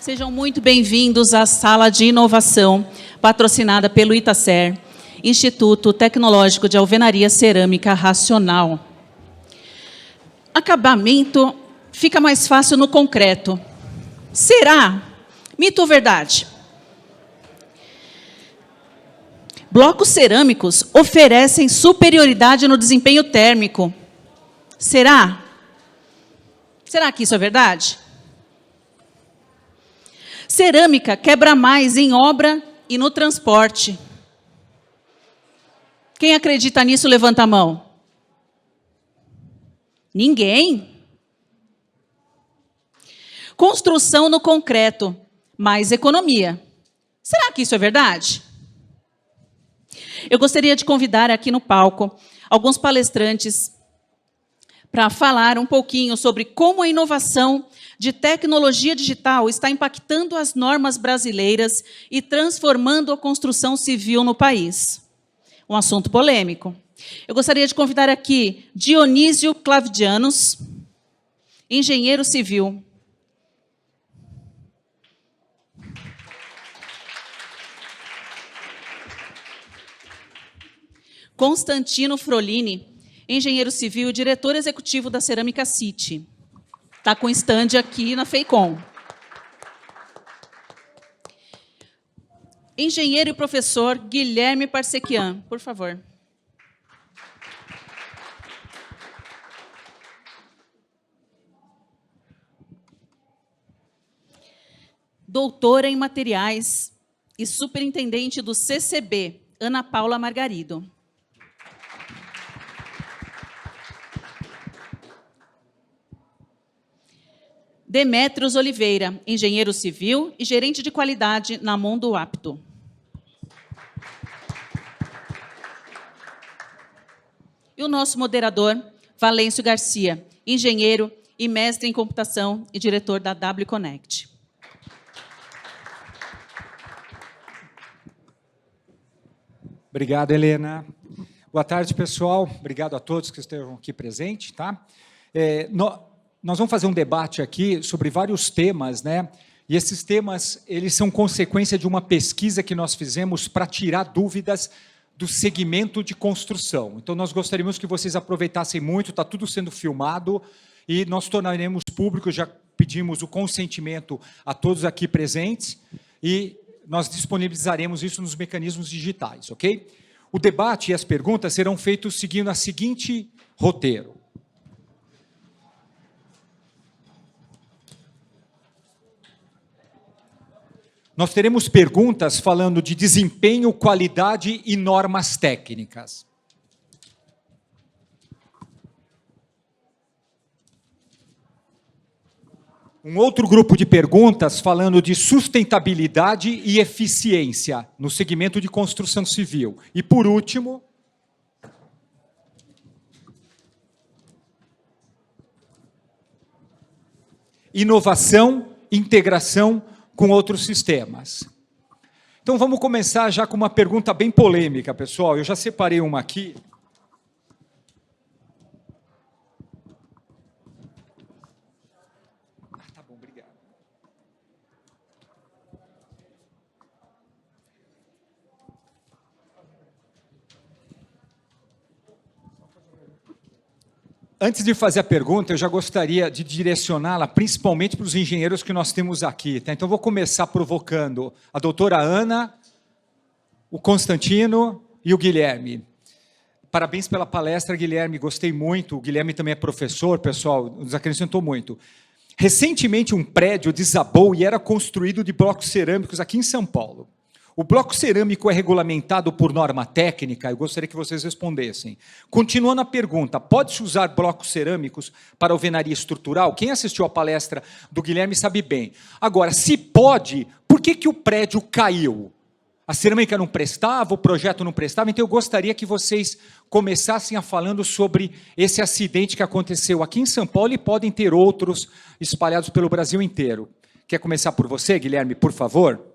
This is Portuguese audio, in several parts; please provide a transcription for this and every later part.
Sejam muito bem-vindos à Sala de Inovação, patrocinada pelo Itacer, Instituto Tecnológico de Alvenaria Cerâmica Racional. Acabamento fica mais fácil no concreto. Será? Mito ou verdade? Blocos cerâmicos oferecem superioridade no desempenho térmico. Será? Será que isso é verdade? Cerâmica quebra mais em obra e no transporte. Quem acredita nisso, levanta a mão. Ninguém? Construção no concreto, mais economia. Será que isso é verdade? Eu gostaria de convidar aqui no palco alguns palestrantes para falar um pouquinho sobre como a inovação de tecnologia digital está impactando as normas brasileiras e transformando a construção civil no país. Um assunto polêmico. Eu gostaria de convidar aqui Dionísio Clavdianos, engenheiro civil. Constantino Frolini, engenheiro civil e diretor executivo da Cerâmica City. Está com stand aqui na FEICOM. Engenheiro e professor Guilherme Parsequian, por favor. Doutora em materiais e superintendente do CCB, Ana Paula Margarido. Demétrios Oliveira, engenheiro civil e gerente de qualidade na Mundo Apto. E o nosso moderador, Valêncio Garcia, engenheiro e mestre em computação e diretor da W Connect. Obrigado, Helena. Boa tarde, pessoal. Obrigado a todos que estejam aqui presentes. Tá? Nós vamos fazer um debate aqui sobre vários temas, né? E esses temas, eles são consequência de uma pesquisa que nós fizemos para tirar dúvidas do segmento de construção. Então, nós gostaríamos que vocês aproveitassem muito, está tudo sendo filmado, e nós tornaremos público, já pedimos o consentimento a todos aqui presentes, e nós disponibilizaremos isso nos mecanismos digitais, ok? O debate e as perguntas serão feitos seguindo a seguinte roteiro. Nós teremos perguntas falando de desempenho, qualidade e normas técnicas. Um outro grupo de perguntas falando de sustentabilidade e eficiência no segmento de construção civil. E, por último, inovação, integração com outros sistemas. Então, vamos começar já com uma pergunta bem polêmica, pessoal. Eu já separei uma aqui. Tá bom, obrigado. Antes de fazer a pergunta, eu já gostaria de direcioná-la principalmente para os engenheiros que nós temos aqui. Tá? Então, vou começar provocando a doutora Ana, o Constantino e o Guilherme. Parabéns pela palestra, Guilherme, gostei muito. O Guilherme também é professor, pessoal, nos acrescentou muito. Recentemente, um prédio desabou e era construído de blocos cerâmicos aqui em São Paulo. O bloco cerâmico é regulamentado por norma técnica? Eu gostaria que vocês respondessem. Continuando a pergunta, pode-se usar blocos cerâmicos para alvenaria estrutural? Quem assistiu à palestra do Guilherme sabe bem. Agora, se pode, por que o prédio caiu? A cerâmica não prestava, o projeto não prestava, então eu gostaria que vocês começassem a falando sobre esse acidente que aconteceu aqui em São Paulo e podem ter outros espalhados pelo Brasil inteiro. Quer começar por você, Guilherme, por favor?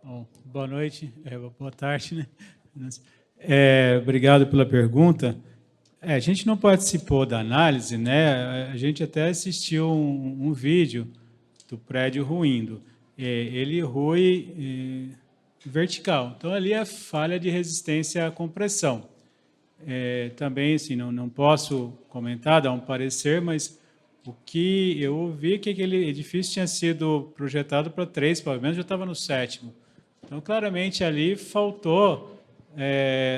Bom, boa noite, boa tarde, né? Obrigado pela pergunta. A gente não participou da análise, né? A gente até assistiu um vídeo do prédio ruindo. Ele rui vertical. Então, ali é falha de resistência à compressão. Também, assim, não posso comentar, dar um parecer, mas o que eu ouvi é que aquele edifício tinha sido projetado para 3 pavimentos, já estava no 7º. Então, claramente, ali faltou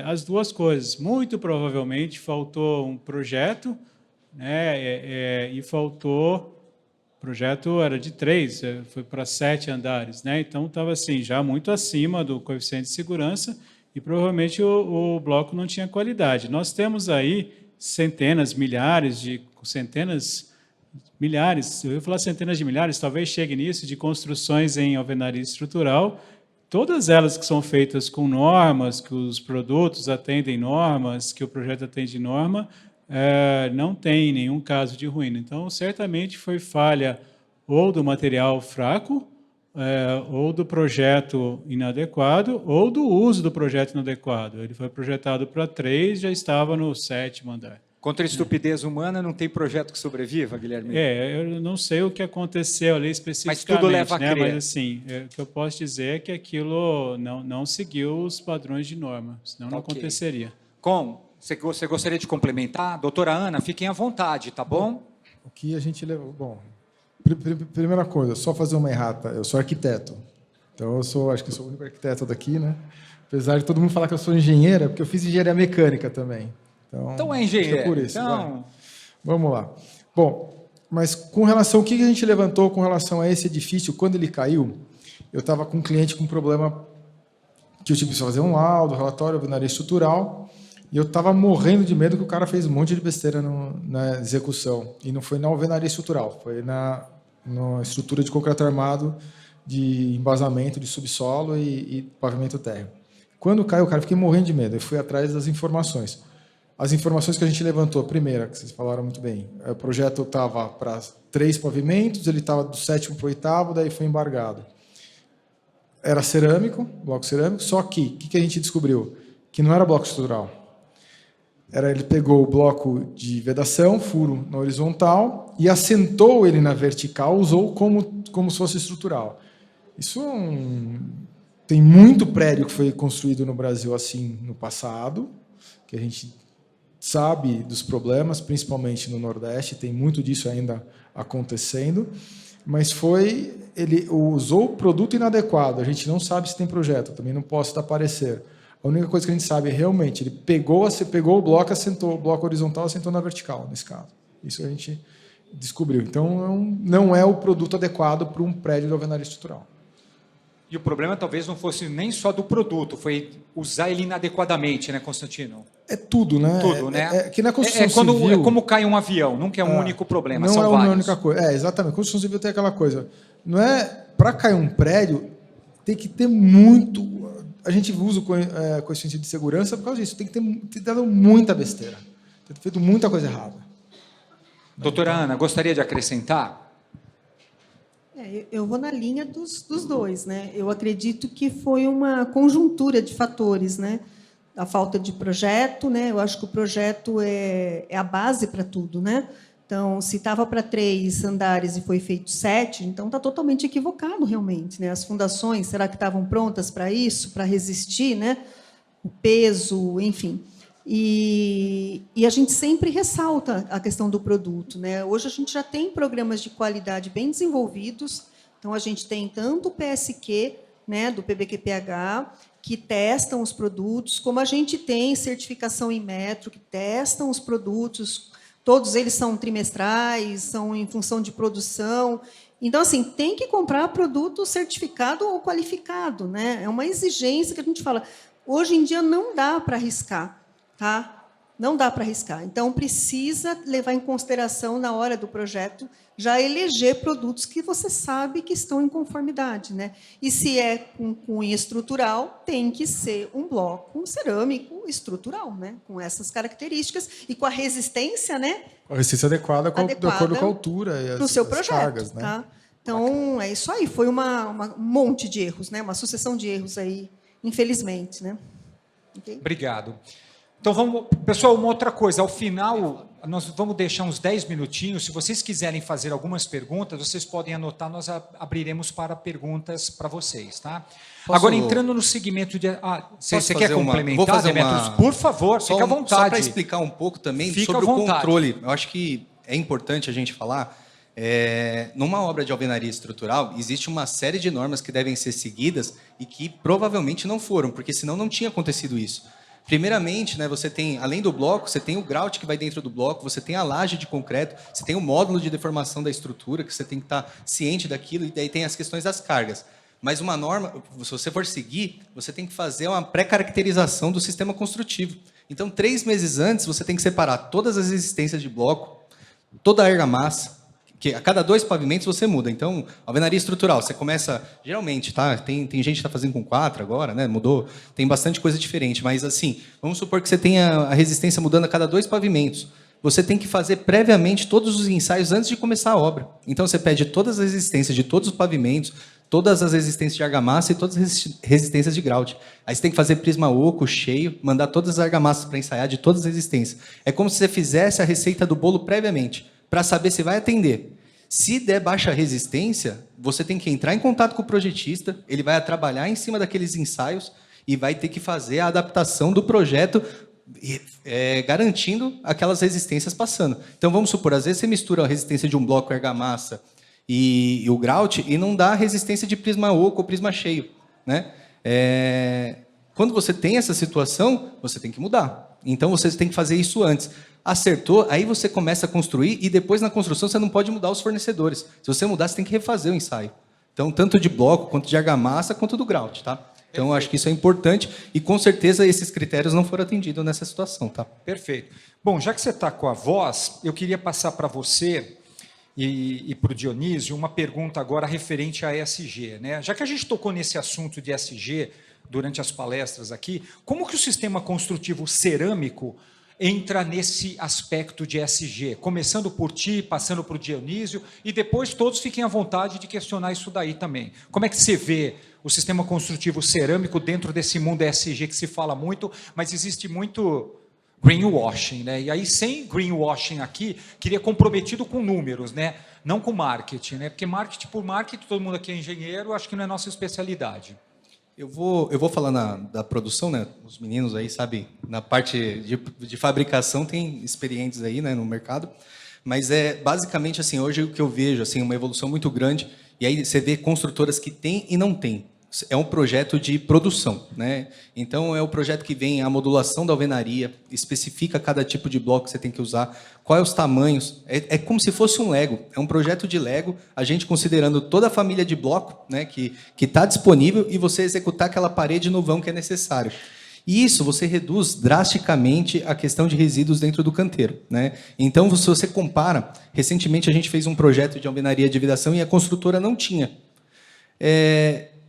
as duas coisas. Muito provavelmente faltou um projeto, né, e faltou... O projeto era de 3, foi para 7 andares, né? Então, estava assim, já muito acima do coeficiente de segurança e provavelmente o bloco não tinha qualidade. Nós temos aí centenas, milhares, eu ia falar centenas de milhares, talvez chegue nisso, de construções em alvenaria estrutural, todas elas que são feitas com normas, que os produtos atendem normas, que o projeto atende norma, não tem nenhum caso de ruína. Então, certamente foi falha ou do material fraco, ou do projeto inadequado, ou do uso do projeto inadequado. Ele foi projetado para 3, já estava no 7º andar. Contra a estupidez humana, não tem projeto que sobreviva, Guilherme? Eu não sei o que aconteceu ali especificamente. Mas tudo leva a crer. Mas, assim, o que eu posso dizer é que aquilo não seguiu os padrões de norma, senão não aconteceria. Você gostaria de complementar? Doutora Ana, fiquem à vontade, tá bom? O que a gente levou... Bom, primeira coisa, só fazer uma errata. Eu sou arquiteto. Então, acho que eu sou o único arquiteto daqui, né? Apesar de todo mundo falar que eu sou engenheira, porque eu fiz engenharia mecânica também. Então é engenheiro. É por isso. Então... Vamos lá. Bom, mas com relação... O que a gente levantou com relação a esse edifício, quando ele caiu, eu estava com um cliente com um problema que eu tive que fazer um laudo, relatório, alvenaria estrutural, e eu estava morrendo de medo que o cara fez um monte de besteira na execução. E não foi na alvenaria estrutural, foi na estrutura de concreto armado, de embasamento, de subsolo e pavimento térreo. Quando caiu, cara, eu fiquei morrendo de medo. Eu fui atrás das informações. As informações que a gente levantou, primeira, que vocês falaram muito bem, o projeto estava para 3 pavimentos, ele estava do 7º para o 8º, daí foi embargado. Era cerâmico, bloco cerâmico, só que, o que a gente descobriu? Que não era bloco estrutural. Ele pegou o bloco de vedação, furo na horizontal, e assentou ele na vertical, usou como se fosse estrutural. Isso tem muito prédio que foi construído no Brasil assim no passado, que a gente sabe dos problemas, principalmente no Nordeste, tem muito disso ainda acontecendo, mas ele usou o produto inadequado, a gente não sabe se tem projeto, também não posso dar parecer. A única coisa que a gente sabe é realmente, ele pegou o bloco, assentou o bloco horizontal, assentou na vertical, nesse caso. Isso a gente descobriu. Então, não é o produto adequado para um prédio de alvenaria estrutural. E o problema talvez não fosse nem só do produto, foi usar ele inadequadamente, né, Constantino? É tudo, né? Tudo, né? Que na construção civil... É como cai um avião, nunca é um único problema, não são é vários. uma única coisa. Exatamente. A construção civil tem aquela coisa. Não é... Para cair um prédio, tem que ter muito... A gente usa o coeficiente de segurança por causa disso. Tem que ter dado muita besteira. Tem feito muita coisa errada. Doutora Ana, gostaria de acrescentar? Eu vou na linha dos dois, né? Eu acredito que foi uma conjuntura de fatores, né? A falta de projeto, né? Eu acho que o projeto é a base para tudo, né? Então, se estava para 3 andares e foi feito 7, então está totalmente equivocado, realmente, né? As fundações, será que estavam prontas para isso, para resistir, né? O peso, enfim. E a gente sempre ressalta a questão do produto, né? Hoje a gente já tem programas de qualidade bem desenvolvidos, então a gente tem tanto o PSQ, né, do PBQPH, que testam os produtos, como a gente tem certificação em metro, que testam os produtos, todos eles são trimestrais, são em função de produção. Então, assim, tem que comprar produto certificado ou qualificado, né? É uma exigência que a gente fala, hoje em dia não dá para arriscar. Tá? Não dá para arriscar. Então, precisa levar em consideração, na hora do projeto, já eleger produtos que você sabe que estão em conformidade, né? E se é com cunho estrutural, tem que ser um bloco cerâmico estrutural, né? Com essas características e com a resistência, né? A resistência adequada de acordo com a altura e as cargas, né? Tá? Então, é isso aí. Foi um monte de erros, né? Uma sucessão de erros aí, infelizmente, né? Okay? Obrigado. Então, pessoal, uma outra coisa. Ao final, nós vamos deixar uns 10 minutinhos. Se vocês quiserem fazer algumas perguntas, vocês podem anotar, nós abriremos para perguntas para vocês. Tá? Agora, entrando no segmento de... você quer complementar, Demetrios? Por favor, fica à vontade. Só para explicar um pouco também sobre o controle. Eu acho que é importante a gente falar... numa obra de alvenaria estrutural, existe uma série de normas que devem ser seguidas e que provavelmente não foram, porque senão não tinha acontecido isso. Primeiramente, né, você tem, além do bloco, você tem o grout que vai dentro do bloco, você tem a laje de concreto, você tem o módulo de deformação da estrutura, que você tem que estar ciente daquilo, e daí tem as questões das cargas. Mas uma norma, se você for seguir, você tem que fazer uma pré-caracterização do sistema construtivo. Então, 3 meses antes, você tem que separar todas as resistências de bloco, toda a argamassa, que a cada 2 pavimentos você muda. Então, alvenaria estrutural, você começa... Geralmente, tá? Tem gente que está fazendo com 4 agora, né? Mudou. Tem bastante coisa diferente. Mas, assim, vamos supor que você tenha a resistência mudando a cada 2 pavimentos. Você tem que fazer previamente todos os ensaios antes de começar a obra. Então, você pede todas as resistências de todos os pavimentos, todas as resistências de argamassa e todas as resistências de grout. Aí você tem que fazer prisma oco, cheio, mandar todas as argamassas para ensaiar de todas as resistências. É como se você fizesse a receita do bolo previamente, para saber se vai atender. Se der baixa resistência, você tem que entrar em contato com o projetista, ele vai trabalhar em cima daqueles ensaios e vai ter que fazer a adaptação do projeto, garantindo aquelas resistências passando. Então, vamos supor, às vezes você mistura a resistência de um bloco argamassa e o grout e não dá resistência de prisma oco ou prisma cheio, né? Quando você tem essa situação, você tem que mudar. Então, você tem que fazer isso antes. Acertou, aí você começa a construir e depois na construção você não pode mudar os fornecedores. Se você mudar, você tem que refazer o ensaio. Então, tanto de bloco, quanto de argamassa, quanto do grout, tá? Então, eu acho que isso é importante e, com certeza, esses critérios não foram atendidos nessa situação, tá? Perfeito. Bom, já que você está com a voz, eu queria passar para você e para o Dionísio uma pergunta agora referente a ESG, né? Já que a gente tocou nesse assunto de ESG durante as palestras aqui, como que o sistema construtivo cerâmico entra nesse aspecto de ESG, começando por ti, passando por Dionísio, e depois todos fiquem à vontade de questionar isso daí também. Como é que você vê o sistema construtivo cerâmico dentro desse mundo ESG que se fala muito, mas existe muito greenwashing, né? E aí, sem greenwashing aqui, queria comprometido com números, né? Não com marketing, né? Porque marketing por marketing, todo mundo aqui é engenheiro, acho que não é nossa especialidade. Eu vou falar da produção, né? Os meninos aí, sabe, na parte de fabricação tem experientes aí, né, no mercado, mas basicamente assim, hoje o que eu vejo assim, uma evolução muito grande, e aí você vê construtoras que tem e não tem. É um projeto de produção, né? Então é o projeto que vem a modulação da alvenaria, especifica cada tipo de bloco que você tem que usar, quais os tamanhos, é como se fosse um Lego, é um projeto de Lego, a gente considerando toda a família de bloco, né, que está disponível e você executar aquela parede no vão que é necessário. E isso você reduz drasticamente a questão de resíduos dentro do canteiro, né? Então, se você compara, recentemente a gente fez um projeto de alvenaria de vidração e a construtora não tinha.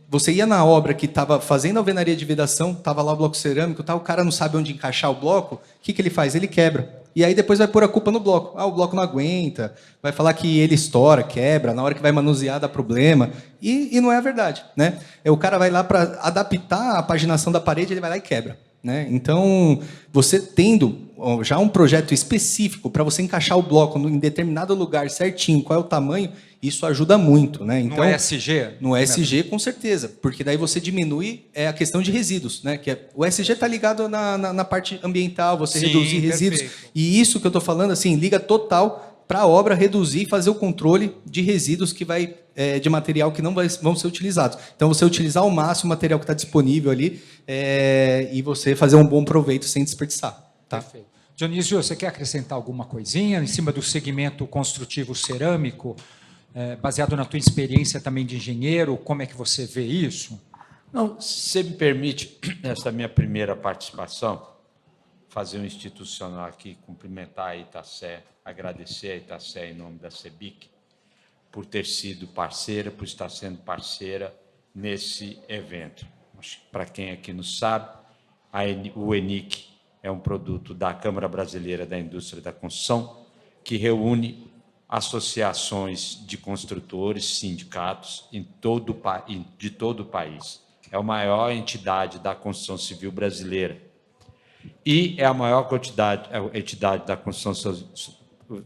Você ia na obra que estava fazendo a alvenaria de vedação, estava lá o bloco cerâmico, o cara não sabe onde encaixar o bloco, o que ele faz? Ele quebra. E aí depois vai pôr a culpa no bloco. O bloco não aguenta, vai falar que ele estoura, quebra, na hora que vai manusear dá problema. E não é a verdade, né? O cara vai lá para adaptar a paginação da parede, ele vai lá e quebra, né? Então, você tendo já um projeto específico para você encaixar o bloco em determinado lugar certinho, qual é o tamanho, isso ajuda muito, né? Então, no ESG? No ESG, com certeza, porque daí você diminui a questão de resíduos, né? O ESG está ligado na parte ambiental, você reduzir resíduos. Perfeito. E isso que eu estou falando, assim, liga total para a obra reduzir e fazer o controle de resíduos que vai de material que não vão ser utilizados. Então, você utilizar ao máximo o material que está disponível ali e você fazer um bom proveito sem desperdiçar. Tá? Perfeito. Dionísio, você quer acrescentar alguma coisinha em cima do segmento construtivo cerâmico, baseado na tua experiência também de engenheiro, como é que você vê isso? Não, se você me permite, essa minha primeira participação, fazer um institucional aqui, cumprimentar a Itacé, agradecer a Itacé em nome da CEBIC, por ter sido parceira, por estar sendo parceira nesse evento. Para quem aqui não sabe, o ENIC é um produto da Câmara Brasileira da Indústria da Construção, que reúne associações de construtores, sindicatos de todo o país. É a maior entidade da construção civil brasileira. e é a maior entidade da construção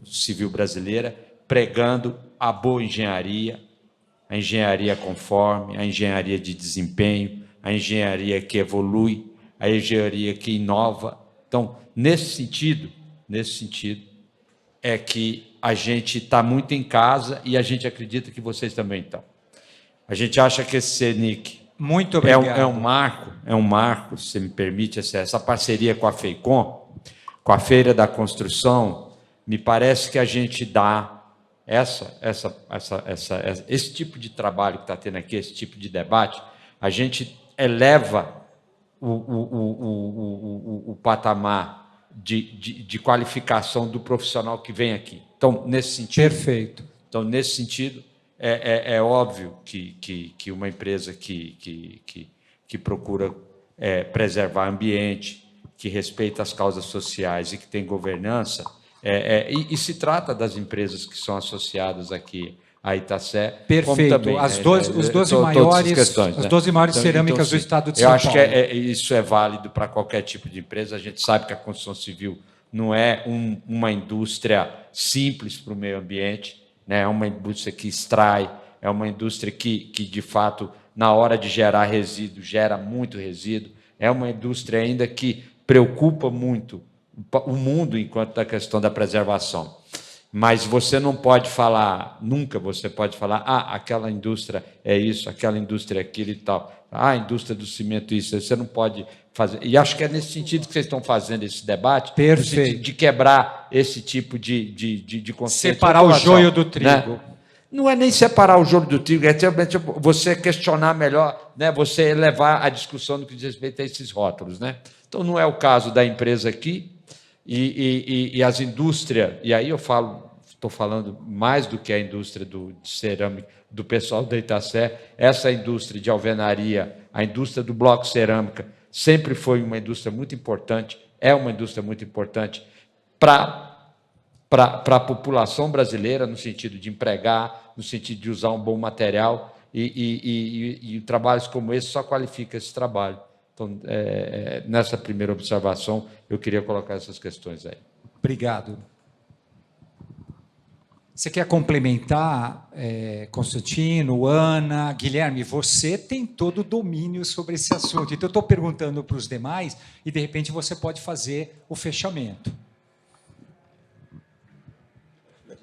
civil brasileira, pregando a boa engenharia, a engenharia conforme, a engenharia de desempenho, a engenharia que evolui, a engenharia que inova. Então, nesse sentido, é que a gente está muito em casa e a gente acredita que vocês também estão. A gente acha que esse CENIC muito obrigado. É um marco, se você me permite, essa parceria com a FEICOM, com a Feira da Construção, me parece que a gente dá esse tipo de trabalho que está tendo aqui, esse tipo de debate, a gente eleva o patamar de qualificação do profissional que vem aqui. Então, nesse sentido... Perfeito. Então, nesse sentido, é óbvio que uma empresa que procura preservar o ambiente, que respeita as causas sociais e que tem governança, e se trata das empresas que são associadas aqui à Itacé. Perfeito. Também, as 12 maiores cerâmicas do estado de São Paulo. Eu acho que isso é válido para qualquer tipo de empresa. A gente sabe que a construção civil não é uma indústria simples para o meio ambiente, né? É uma indústria que extrai, é uma indústria que, de fato, na hora de gerar resíduo, gera muito resíduo, é uma indústria ainda que preocupa muito o mundo enquanto da questão da preservação. Mas você não pode falar, nunca você pode falar, aquela indústria é isso, aquela indústria é aquilo e tal, a indústria do cimento isso, você não pode fazer. E acho que é nesse sentido que vocês estão fazendo esse debate, de quebrar esse tipo de conceito. Separar o joio do trigo. Né? Não é nem separar o joio do trigo, é você questionar melhor, né? Você elevar a discussão no que diz respeito a esses rótulos. Né? Então, não é o caso da empresa aqui, e as indústrias, e aí estou falando mais do que a indústria de cerâmica, do pessoal da Itacé, essa indústria de alvenaria, a indústria do bloco cerâmica, sempre foi uma indústria muito importante, é uma indústria muito importante para a população brasileira, no sentido de empregar, no sentido de usar um bom material, e trabalhos como esse só qualificam esse trabalho. Então, nessa primeira observação, eu queria colocar essas questões aí. Obrigado. Você quer complementar, Constantino, Ana, Guilherme? Você tem todo o domínio sobre esse assunto. Então, eu estou perguntando para os demais e, de repente, você pode fazer o fechamento.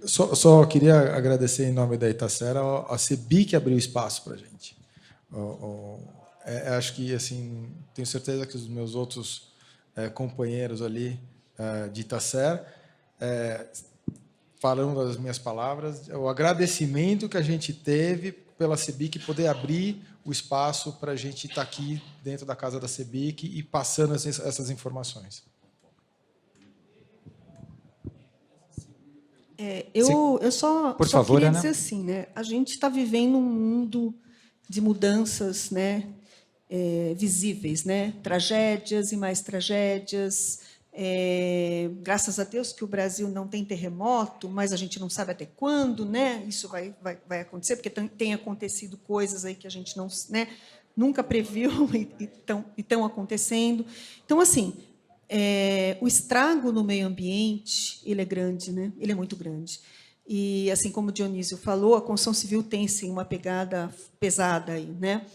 Só queria agradecer, em nome da Itacera, a CEBIC que abriu espaço para a gente. Acho que, assim, tenho certeza que os meus outros companheiros ali de Itacera farão das minhas palavras o agradecimento que a gente teve pela CEBIC poder abrir o espaço para a gente estar aqui dentro da casa da CEBIC e passando essas informações. Eu só queria dizer Ana. assim, né? A gente está vivendo um mundo de mudanças, né? Visíveis, né? Tragédias e mais tragédias. Graças a Deus que o Brasil não tem terremoto, mas a gente não sabe até quando, né? Isso vai acontecer, porque tem acontecido coisas aí que a gente não, né? Nunca previu e estão acontecendo. Então, assim, o estrago no meio ambiente, ele é grande, né? Ele é muito grande. E, assim como o Dionísio falou, a construção civil tem, sim, uma pegada pesada aí, né?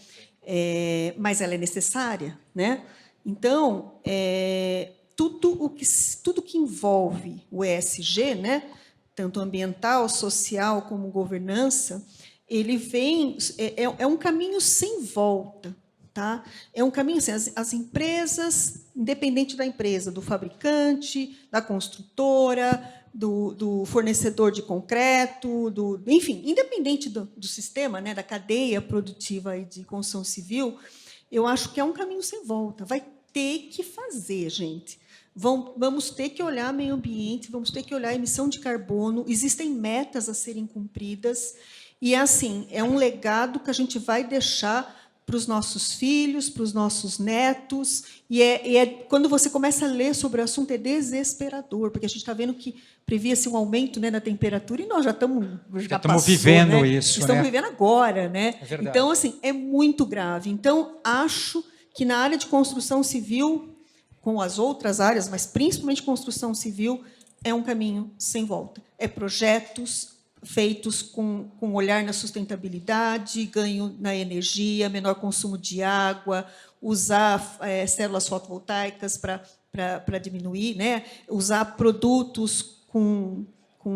Mas ela é necessária, né? Então, tudo que envolve o ESG, né? Tanto ambiental, social como governança, ele vem é um caminho sem volta, tá? É um caminho assim, as empresas, independente da empresa, do fabricante, da construtora, do fornecedor de concreto, enfim, independente do sistema, né, da cadeia produtiva aí de construção civil, eu acho que é um caminho sem volta. Vai ter que fazer, gente. Vamos ter que olhar meio ambiente, vamos ter que olhar a emissão de carbono, existem metas a serem cumpridas, e assim, é um legado que a gente vai deixar para os nossos filhos, para os nossos netos, e quando você começa a ler sobre o assunto, é desesperador, porque a gente está vendo que previa-se um aumento, né, na temperatura, e nós já estamos vivendo, né? Isso. Estamos vivendo agora, né? É verdade. Então, assim, é muito grave. Então, acho que na área de construção civil com as outras áreas, mas principalmente construção civil, é um caminho sem volta. É projetos feitos com olhar na sustentabilidade, ganho na energia, menor consumo de água, usar células fotovoltaicas para diminuir, né? Usar produtos com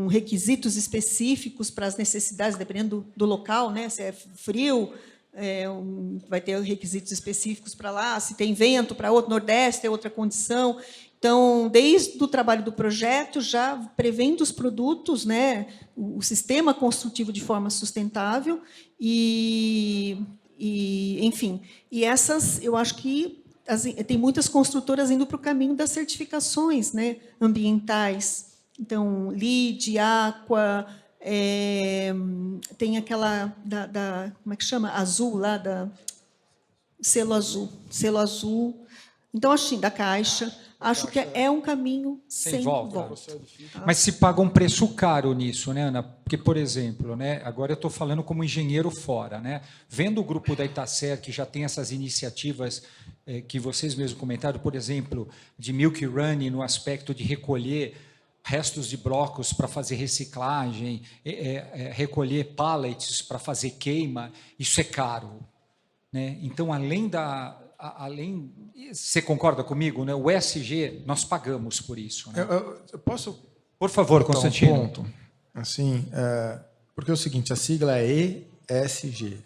requisitos específicos para as necessidades, dependendo do local, né? Se é frio, vai ter requisitos específicos para lá, se tem vento para outro, Nordeste é outra condição. Então, desde o trabalho do projeto, já prevendo os produtos, né, o sistema construtivo de forma sustentável enfim, e essas, eu acho que tem muitas construtoras indo para o caminho das certificações, né, ambientais. Então, LEED, Aqua, tem aquela como é que chama? Azul, lá da selo azul. Então, assim, da Caixa. Acho que é um caminho sem volta. Mas se paga um preço caro nisso, né, Ana? Porque, por exemplo, né, agora eu estou falando como engenheiro fora, né? Vendo o grupo da Itacer, que já tem essas iniciativas que vocês mesmos comentaram, por exemplo, de Milk Run no aspecto de recolher restos de blocos para fazer reciclagem, recolher pallets para fazer queima, isso é caro, né? Então, você concorda comigo, né? O ESG, nós pagamos por isso, né? Eu posso... Por favor, Constantino. Um ponto. Assim, porque é o seguinte, a sigla é ESG,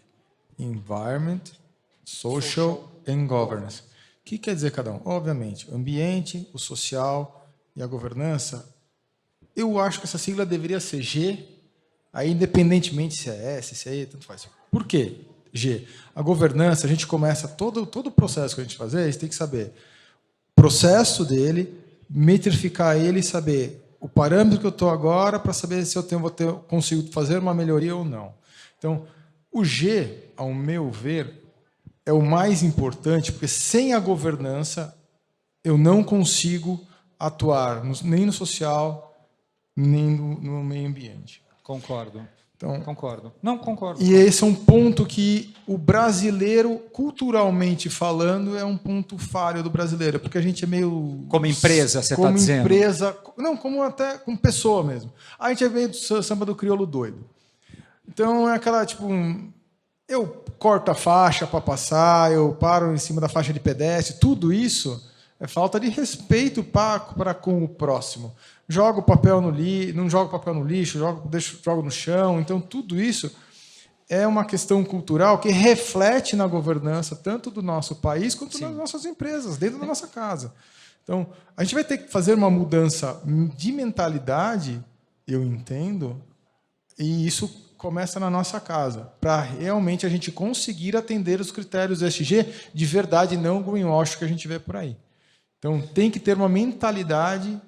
Environment, Social and Governance. O que quer dizer cada um? Obviamente, o ambiente, o social e a governança. Eu acho que essa sigla deveria ser G, aí independentemente se é S, se é E, tanto faz. Por quê? G. A governança, a gente começa todo o processo que a gente fazer, a gente tem que saber o processo dele, metrificar ele e saber o parâmetro que eu estou agora para saber se eu consigo fazer uma melhoria ou não. Então, o G, ao meu ver, é o mais importante, porque sem a governança eu não consigo atuar nem no social, nem no meio ambiente. Concordo. Então, concordo. Não, concordo. E esse é um ponto que o brasileiro, culturalmente falando, é um ponto falho do brasileiro, porque a gente é meio... Como empresa, você está dizendo? Como empresa... Não, como até como pessoa mesmo. A gente é meio do samba do crioulo doido. Então, é aquela, tipo... eu corto a faixa para passar, eu paro em cima da faixa de pedestre, tudo isso é falta de respeito para com o próximo. Jogo papel no lixo, não jogo papel no lixo, jogo no chão. Então, tudo isso é uma questão cultural que reflete na governança tanto do nosso país quanto nas nossas empresas, dentro da nossa casa. Então, a gente vai ter que fazer uma mudança de mentalidade, eu entendo, e isso começa na nossa casa, para realmente a gente conseguir atender os critérios ESG de verdade, não o greenwash que a gente vê por aí. Então, tem que ter uma mentalidade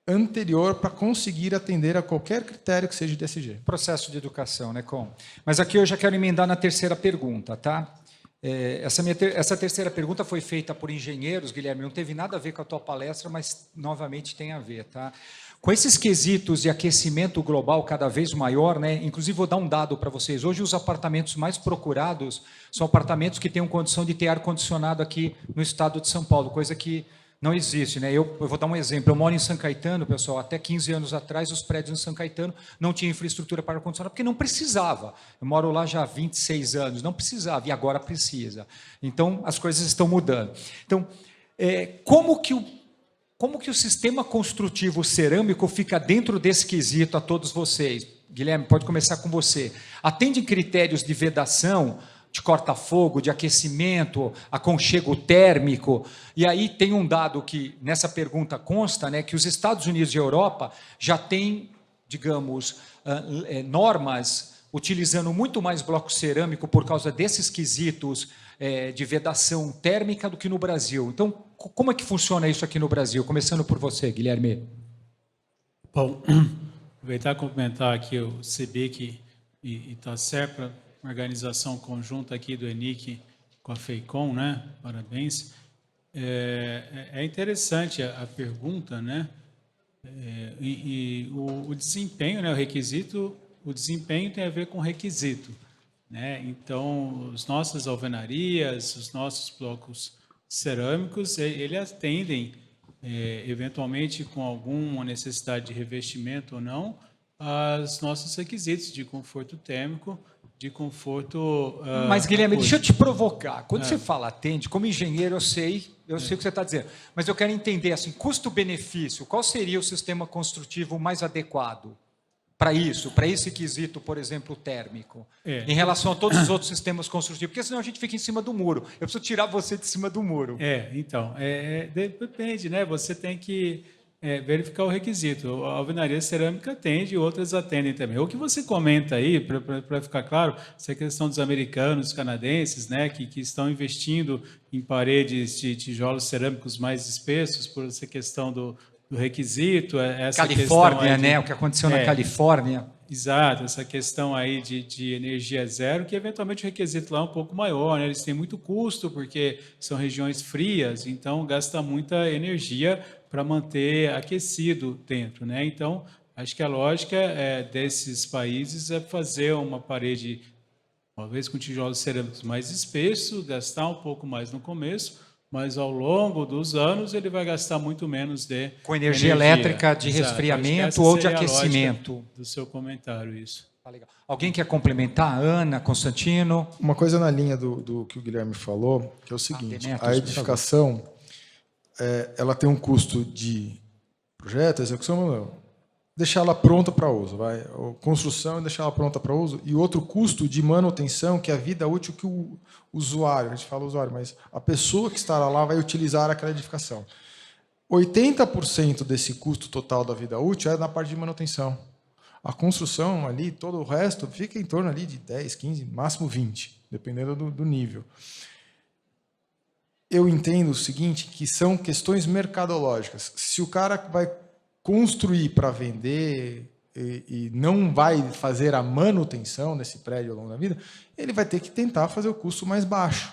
anterior para conseguir atender a qualquer critério que seja de ESG. Processo de educação, né, Com? Mas aqui eu já quero emendar na terceira pergunta, tá? Essa terceira pergunta foi feita por engenheiros, Guilherme, não teve nada a ver com a tua palestra, mas novamente tem a ver, tá? Com esses quesitos de aquecimento global cada vez maior, né? Inclusive vou dar um dado para vocês. Hoje os apartamentos mais procurados são apartamentos que tenham condição de ter ar-condicionado aqui no estado de São Paulo, coisa que não existe, né? Eu vou dar um exemplo. Eu moro em São Caetano, pessoal. Até 15 anos atrás, os prédios em São Caetano não tinham infraestrutura para ar-condicionado, porque não precisava. Eu moro lá já há 26 anos, não precisava, e agora precisa. Então, as coisas estão mudando. Então, como que o sistema construtivo cerâmico fica dentro desse quesito a todos vocês? Guilherme, pode começar com você. Atende critérios de vedação, de corta-fogo, de aquecimento, aconchego térmico. E aí tem um dado que nessa pergunta consta, né, que os Estados Unidos e a Europa já têm, digamos, normas utilizando muito mais bloco cerâmico por causa desses quesitos de vedação térmica do que no Brasil. Então, como é que funciona isso aqui no Brasil? Começando por você, Guilherme. Bom, aproveitar e complementar aqui o CBIC e Itacer para uma organização conjunta aqui do ENIC com a FEICOM, né? Parabéns. É interessante a pergunta, né? O desempenho, né? O desempenho tem a ver com requisito, né? Então, as nossas alvenarias, os nossos blocos cerâmicos, eles atendem, eventualmente com alguma necessidade de revestimento ou não, aos nossos requisitos de conforto térmico, de conforto... Mas, Guilherme, deixa eu te provocar. Quando você fala atende, como engenheiro, eu sei o que você está dizendo. Mas eu quero entender, assim, custo-benefício, qual seria o sistema construtivo mais adequado para esse quesito, por exemplo, térmico, em relação a todos os outros sistemas construtivos? Porque senão a gente fica em cima do muro. Eu preciso tirar você de cima do muro. Então, depende, né? Você tem que verificar o requisito. A alvenaria cerâmica atende e outras atendem também. O que você comenta aí, para ficar claro, essa questão dos americanos, dos canadenses, né, que estão investindo em paredes de tijolos cerâmicos mais espessos, por essa questão do requisito. Essa Califórnia, né? O que aconteceu na Califórnia. Exato, essa questão aí de energia zero, que eventualmente o requisito lá é um pouco maior, né? Eles têm muito custo, porque são regiões frias, então gasta muita energia para manter aquecido dentro, né? Então, acho que a lógica desses países é fazer uma parede, talvez com tijolos cerâmicos mais espessos, gastar um pouco mais no começo, mas ao longo dos anos ele vai gastar muito menos com energia elétrica de resfriamento ou de aquecimento. Do seu comentário, isso. Tá legal. Alguém quer complementar? Ana, Constantino? Uma coisa na linha do que o Guilherme falou, que é o seguinte: a edificação ela tem um custo de projeto, execução, deixar ela pronta para uso, construção e deixar ela pronta para uso, e outro custo de manutenção, que é a vida útil que o usuário, a gente fala usuário, mas a pessoa que estará lá vai utilizar aquela edificação. 80% desse custo total da vida útil é na parte de manutenção. A construção ali, todo o resto, fica em torno ali de 10, 15, máximo 20, dependendo do nível. Eu entendo o seguinte, que são questões mercadológicas. Se o cara vai construir para vender e não vai fazer a manutenção desse prédio ao longo da vida, ele vai ter que tentar fazer o custo mais baixo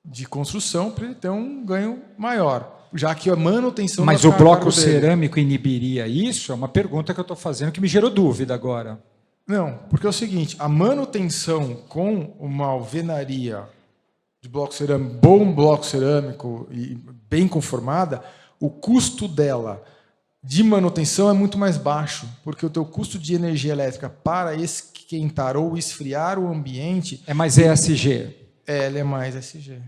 de construção para ele ter um ganho maior, já que a manutenção... Mas o bloco cerâmico inibiria isso? É uma pergunta que eu estou fazendo que me gerou dúvida agora. Não, porque é o seguinte, a manutenção com uma alvenaria de bloco cerâmico, bom bloco cerâmico e bem conformada, o custo dela de manutenção é muito mais baixo, porque o teu custo de energia elétrica para esquentar ou esfriar o ambiente... É mais ESG. Ele é mais ESG.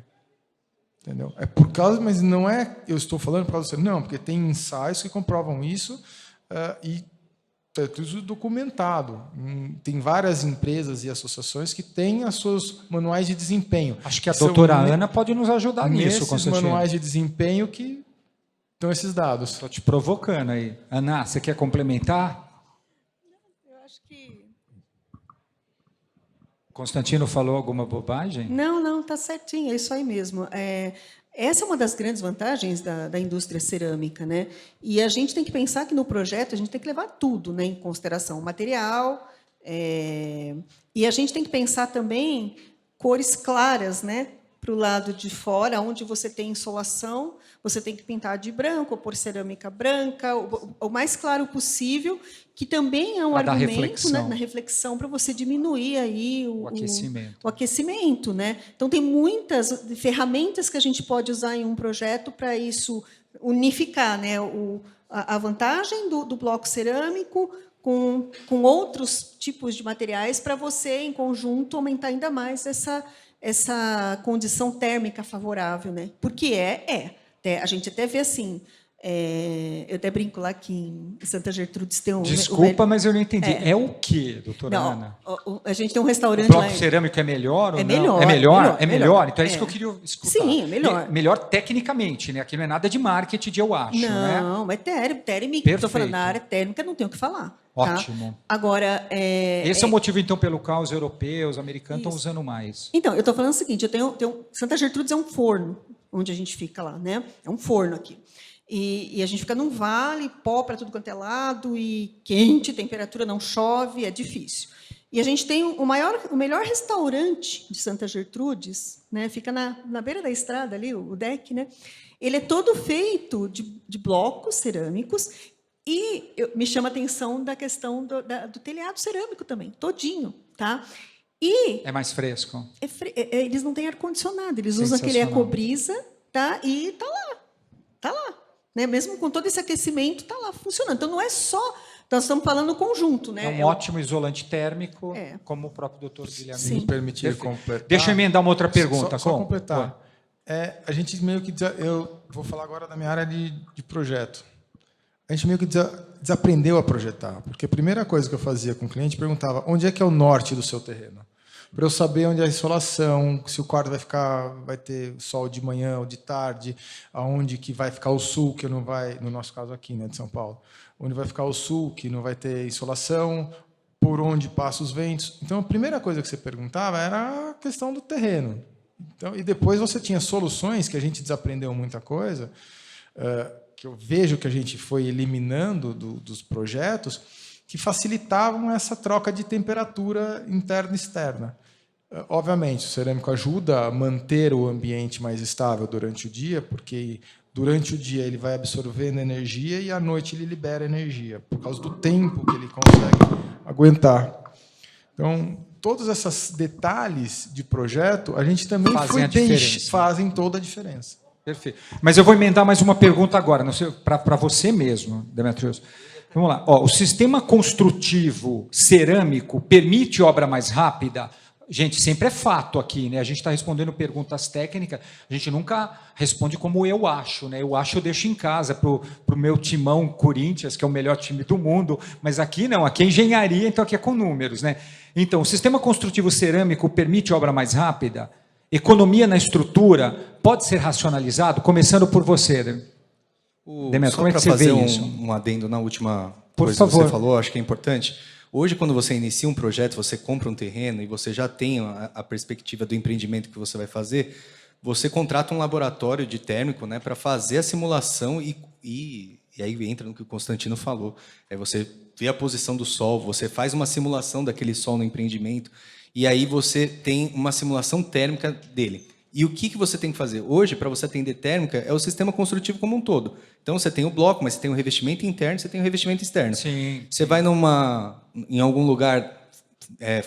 Entendeu? É por causa, mas não é... Eu estou falando por causa... Não, porque tem ensaios que comprovam isso e é tudo documentado. Tem várias empresas e associações que têm os seus manuais de desempenho. Acho que a doutora Ana pode nos ajudar nisso, Constantino. Nesses manuais de desempenho que estão esses dados. Estou te provocando aí. Ana, você quer complementar? Eu acho que... Constantino falou alguma bobagem? Não, está certinho, é isso aí mesmo. Essa é uma das grandes vantagens da indústria cerâmica, né? E a gente tem que pensar que no projeto a gente tem que levar tudo, né, em consideração, material, e a gente tem que pensar também cores claras, né? Para o lado de fora, onde você tem insolação, você tem que pintar de branco, ou por cerâmica branca, o mais claro possível, que também é um argumento, né, na reflexão para você diminuir aí o aquecimento, né? Então, tem muitas ferramentas que a gente pode usar em um projeto para isso unificar, né, a vantagem do bloco cerâmico com outros tipos de materiais para você, em conjunto, aumentar ainda mais essa condição térmica favorável, né? Porque a gente até vê assim, eu até brinco lá que em Santa Gertrudes tem um... Desculpa, mas eu não entendi. É o quê, doutora Ana? A gente tem um restaurante lá... O bloco cerâmico é melhor ou não? Melhor, é melhor? É melhor? Então é isso que eu queria escutar. Sim, é melhor. Melhor tecnicamente, né? Aqui não é nada de marketing, eu acho, não, né? É térmica. Estou falando na área térmica, não tenho o que falar. Ótimo. Tá? Agora, esse é o motivo, então, pelo qual os europeus, os americanos estão usando mais. Então, eu estou falando o seguinte, Santa Gertrudes é um forno, onde a gente fica lá, né? É um forno aqui. E a gente fica num vale, pó para tudo quanto é lado, e quente, temperatura não chove, é difícil. E a gente tem o melhor restaurante de Santa Gertrudes, né? Fica na beira da estrada ali, o deck, né? Ele é todo feito de blocos cerâmicos. E me chama a atenção da questão do telhado cerâmico também, todinho, tá? E é mais fresco. Eles não têm ar-condicionado, eles usam aquele ecobrisa, tá? E está lá. Né? Mesmo com todo esse aquecimento, está lá funcionando. Então, não é só... Nós estamos falando no conjunto. Né? É um ótimo isolante térmico, como o próprio doutor Guilherme. Se me permitir completar. Deixa eu emendar uma outra pergunta. Só completar. A gente meio que... Eu vou falar agora da minha área de projeto. A gente meio que desaprendeu a projetar. Porque a primeira coisa que eu fazia com o cliente, perguntava onde é que é o norte do seu terreno. Para eu saber onde é a insolação, se o quarto vai ter sol de manhã ou de tarde, aonde que vai ficar o sul, que não vai, no nosso caso aqui, né, de São Paulo, onde vai ficar o sul, que não vai ter insolação, por onde passam os ventos. Então, a primeira coisa que você perguntava era a questão do terreno. Então, e depois você tinha soluções, que a gente desaprendeu muita coisa, que eu vejo que a gente foi eliminando dos projetos, que facilitavam essa troca de temperatura interna e externa. Obviamente, o cerâmico ajuda a manter o ambiente mais estável durante o dia, porque durante o dia ele vai absorvendo energia e à noite ele libera energia, por causa do tempo que ele consegue aguentar. Então, todos esses detalhes de projeto, a gente também fazem toda a diferença. Perfeito. Mas eu vou emendar mais uma pergunta agora, para você mesmo, Demetrios. Vamos lá. O sistema construtivo cerâmico permite obra mais rápida? Gente, sempre é fato aqui, né? A gente está respondendo perguntas técnicas, a gente nunca responde como eu acho, né? Eu acho, eu deixo em casa para o meu timão Corinthians, que é o melhor time do mundo, mas aqui não, aqui é engenharia, então aqui é com números, né? Então, o sistema construtivo cerâmico permite obra mais rápida? Economia na estrutura pode ser racionalizado? Começando por você, Demetrio, como é que você vê isso? Um adendo na última coisa que você falou, acho que é importante. Hoje, quando você inicia um projeto, você compra um terreno e você já tem a perspectiva do empreendimento que você vai fazer, você contrata um laboratório de térmico, né, para fazer a simulação e aí entra no que o Constantino falou. Você vê a posição do sol, você faz uma simulação daquele sol no empreendimento e aí você tem uma simulação térmica dele. E o que você tem que fazer? Hoje, para você atender térmica, é o sistema construtivo como um todo. Então, você tem o bloco, mas você tem o revestimento interno, você tem o revestimento externo. Sim. Você vai em algum lugar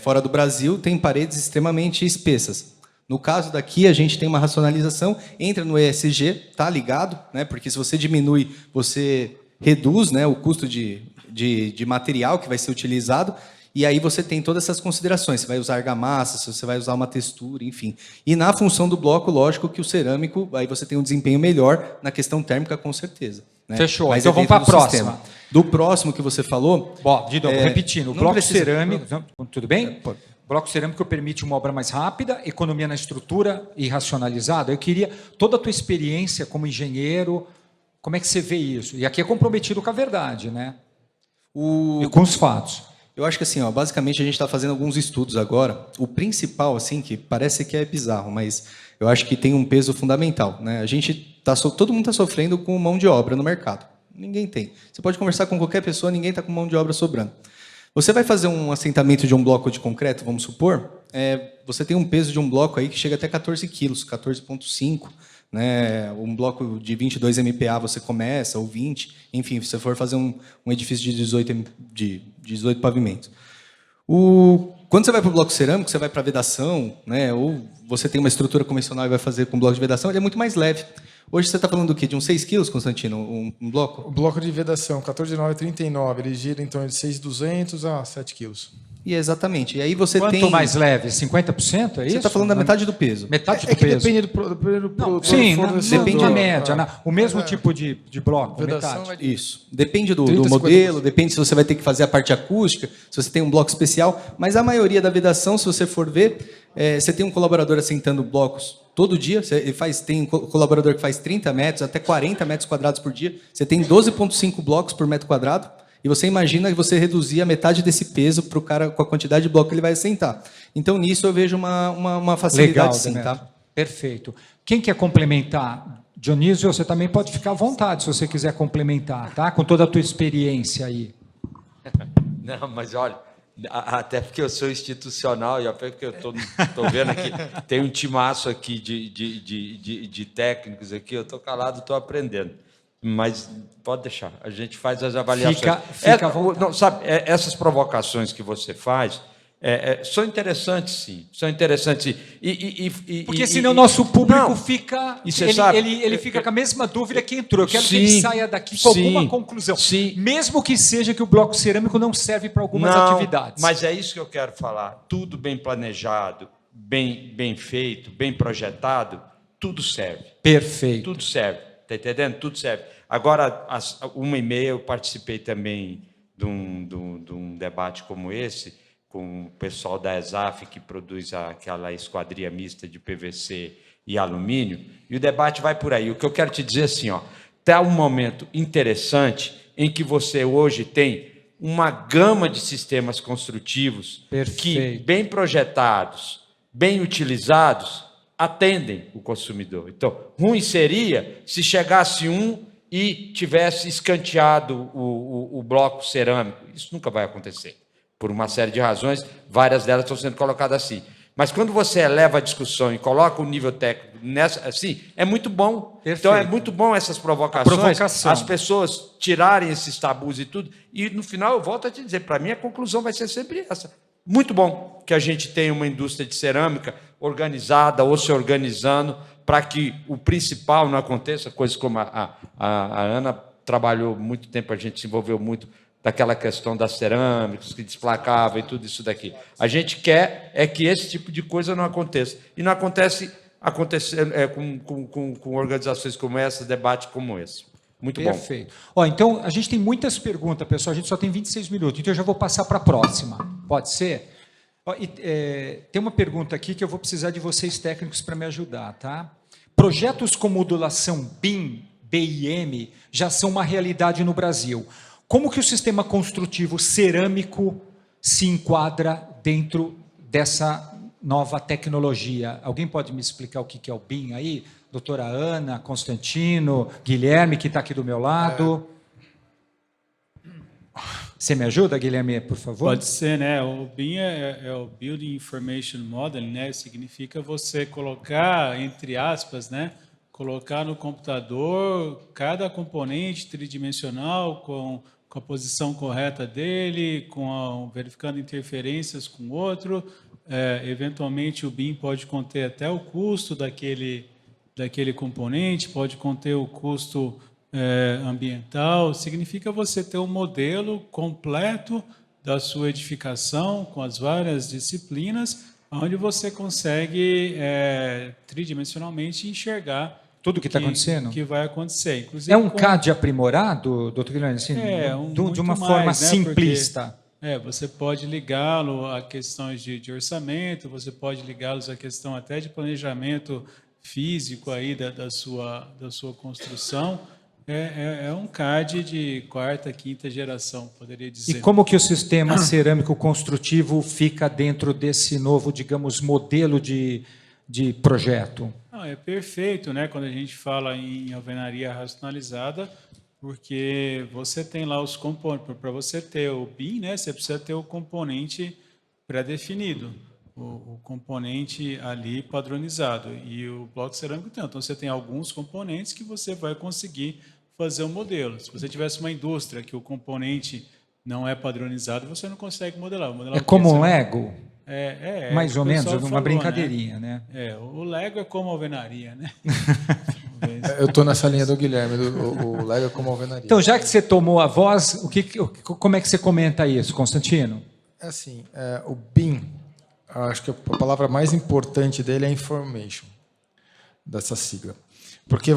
fora do Brasil, tem paredes extremamente espessas. No caso daqui, a gente tem uma racionalização, entra no ESG, tá ligado, né? Porque se você diminui, você reduz, né, o custo de material que vai ser utilizado. E aí você tem todas essas considerações. Você vai usar argamassa, se você vai usar uma textura, enfim. E na função do bloco, lógico que o cerâmico, aí você tem um desempenho melhor na questão térmica, com certeza. Né? Fechou. Mas então vamos para a próxima. Sistema. Do próximo que você falou... De novo, repetindo. O bloco cerâmico... Tudo bem? O bloco cerâmico permite uma obra mais rápida, economia na estrutura e racionalizada. Eu queria toda a tua experiência como engenheiro, como é que você vê isso? E aqui é comprometido com a verdade, né? E com os fatos. Eu acho que assim, basicamente a gente está fazendo alguns estudos agora. O principal, assim, que parece que é bizarro, mas eu acho que tem um peso fundamental, né? Todo mundo está sofrendo com mão de obra no mercado. Ninguém tem. Você pode conversar com qualquer pessoa, ninguém está com mão de obra sobrando. Você vai fazer um assentamento de um bloco de concreto, vamos supor, você tem um peso de um bloco aí que chega até 14 quilos, 14,5. Né, um bloco de 22 MPa você começa, ou 20, enfim, se você for fazer um edifício de 18 pavimentos. Quando você vai para o bloco cerâmico, você vai para a vedação, né, ou você tem uma estrutura convencional e vai fazer com bloco de vedação, ele é muito mais leve. Hoje você está falando do quê? De uns 6 quilos, Constantino, um bloco? O bloco de vedação, 14,939, ele gira em torno de 6,200 a 7 quilos. E exatamente. E aí você Quanto mais leve? 50%? É isso? Você está falando da metade do peso. Metade do peso. Depende do produto. Sim, depende da média. O mesmo tipo de bloco, metade. Isso. Depende do modelo, 50%. Depende se você vai ter que fazer a parte acústica, se você tem um bloco especial. Mas a maioria da vedação, se você for ver, você tem um colaborador assentando blocos todo dia. Tem um colaborador que faz 30 metros, até 40 metros quadrados por dia. Você tem 12,5 blocos por metro quadrado. E você imagina que você reduzir a metade desse peso para o cara com a quantidade de bloco que ele vai assentar. Então, nisso eu vejo uma facilidade. Legal, sim, tá? Perfeito. Quem quer complementar? Dionísio, você também pode ficar à vontade se você quiser complementar, tá? Com toda a tua experiência aí. Não, mas olha, até porque eu sou institucional e até porque eu estou vendo aqui, tem um timaço aqui de técnicos aqui, eu estou calado, estou aprendendo. Mas pode deixar, a gente faz as avaliações. Fica à vontade. Não, sabe, essas provocações que você faz, São interessantes, sim. São interessantes. Porque senão o nosso público fica... E você sabe, ele fica com a mesma dúvida que entrou. Eu quero que ele saia daqui com alguma conclusão. Sim. Mesmo que seja que o bloco cerâmico não serve para algumas atividades. Mas é isso que eu quero falar. Tudo bem planejado, bem feito, bem projetado, tudo serve. Perfeito. Tudo serve. Está entendendo? Tudo serve. Agora, às 1h30, eu participei também de um debate como esse, com o pessoal da ESAF, que produz aquela esquadria mista de PVC e alumínio, e o debate vai por aí. O que eu quero te dizer assim, está um momento interessante em que você hoje tem uma gama de sistemas construtivos que, bem projetados, bem utilizados, atendem o consumidor. Então, ruim seria se chegasse e tivesse escanteado o bloco cerâmico. Isso nunca vai acontecer. Por uma série de razões, várias delas estão sendo colocadas assim. Mas quando você eleva a discussão e coloca o nível técnico nessa, assim, é muito bom. Perfeito. Então, é muito bom essas provocações, as pessoas tirarem esses tabus e tudo. E, no final, eu volto a te dizer, para mim, a conclusão vai ser sempre essa. Muito bom que a gente tenha uma indústria de cerâmica organizada ou se organizando para que o principal não aconteça, coisas como a Ana trabalhou muito tempo, a gente se envolveu muito daquela questão das cerâmicas que desplacavam e tudo isso daqui. A gente quer que esse tipo de coisa não aconteça. E não acontece com organizações como essa, debate como esse. Muito bom. Perfeito. Então, a gente tem muitas perguntas, pessoal. A gente só tem 26 minutos, então eu já vou passar para a próxima. Pode ser? Tem uma pergunta aqui que eu vou precisar de vocês técnicos para me ajudar, tá? Projetos com modulação BIM, BIM, já são uma realidade no Brasil. Como que o sistema construtivo cerâmico se enquadra dentro dessa nova tecnologia? Alguém pode me explicar o que é o BIM aí? Doutora Ana, Constantino, Guilherme, que está aqui do meu lado. Você me ajuda, Guilherme, por favor? Pode ser, né? O BIM é o Building Information Modeling, né? Significa você colocar, entre aspas, né? Colocar no computador cada componente tridimensional com a posição correta dele, verificando interferências com o outro. Eventualmente, o BIM pode conter até o custo daquele componente, pode conter o custo ambiental. Significa você ter um modelo completo da sua edificação, com as várias disciplinas, onde você consegue tridimensionalmente enxergar tudo que está acontecendo, que vai acontecer. Inclusive, um CAD aprimorado, doutor Guilherme, assim, de uma forma simplista. Porque, você pode ligá-lo a questões de orçamento, você pode ligá-los a questão até de planejamento físico aí da sua construção. É um CAD de 4ª, 5ª geração, poderia dizer. E como que o sistema cerâmico construtivo fica dentro desse novo, digamos, modelo de projeto? É perfeito, né? Quando a gente fala em alvenaria racionalizada, porque você tem lá os componentes. Para você ter o BIM, né, você precisa ter o componente pré-definido, o componente ali padronizado. E o bloco cerâmico tem. Então, você tem alguns componentes que você vai conseguir fazer o modelo. Se você tivesse uma indústria que o componente não é padronizado, você não consegue modelar. É como um Lego? Mais ou menos, falou, uma brincadeirinha, né? O Lego é como alvenaria, né? Eu estou nessa linha do Guilherme, o Lego é como alvenaria. Então, já que você tomou a voz, como é que você comenta isso, Constantino? Assim, o BIM, acho que a palavra mais importante dele é information, dessa sigla. Porque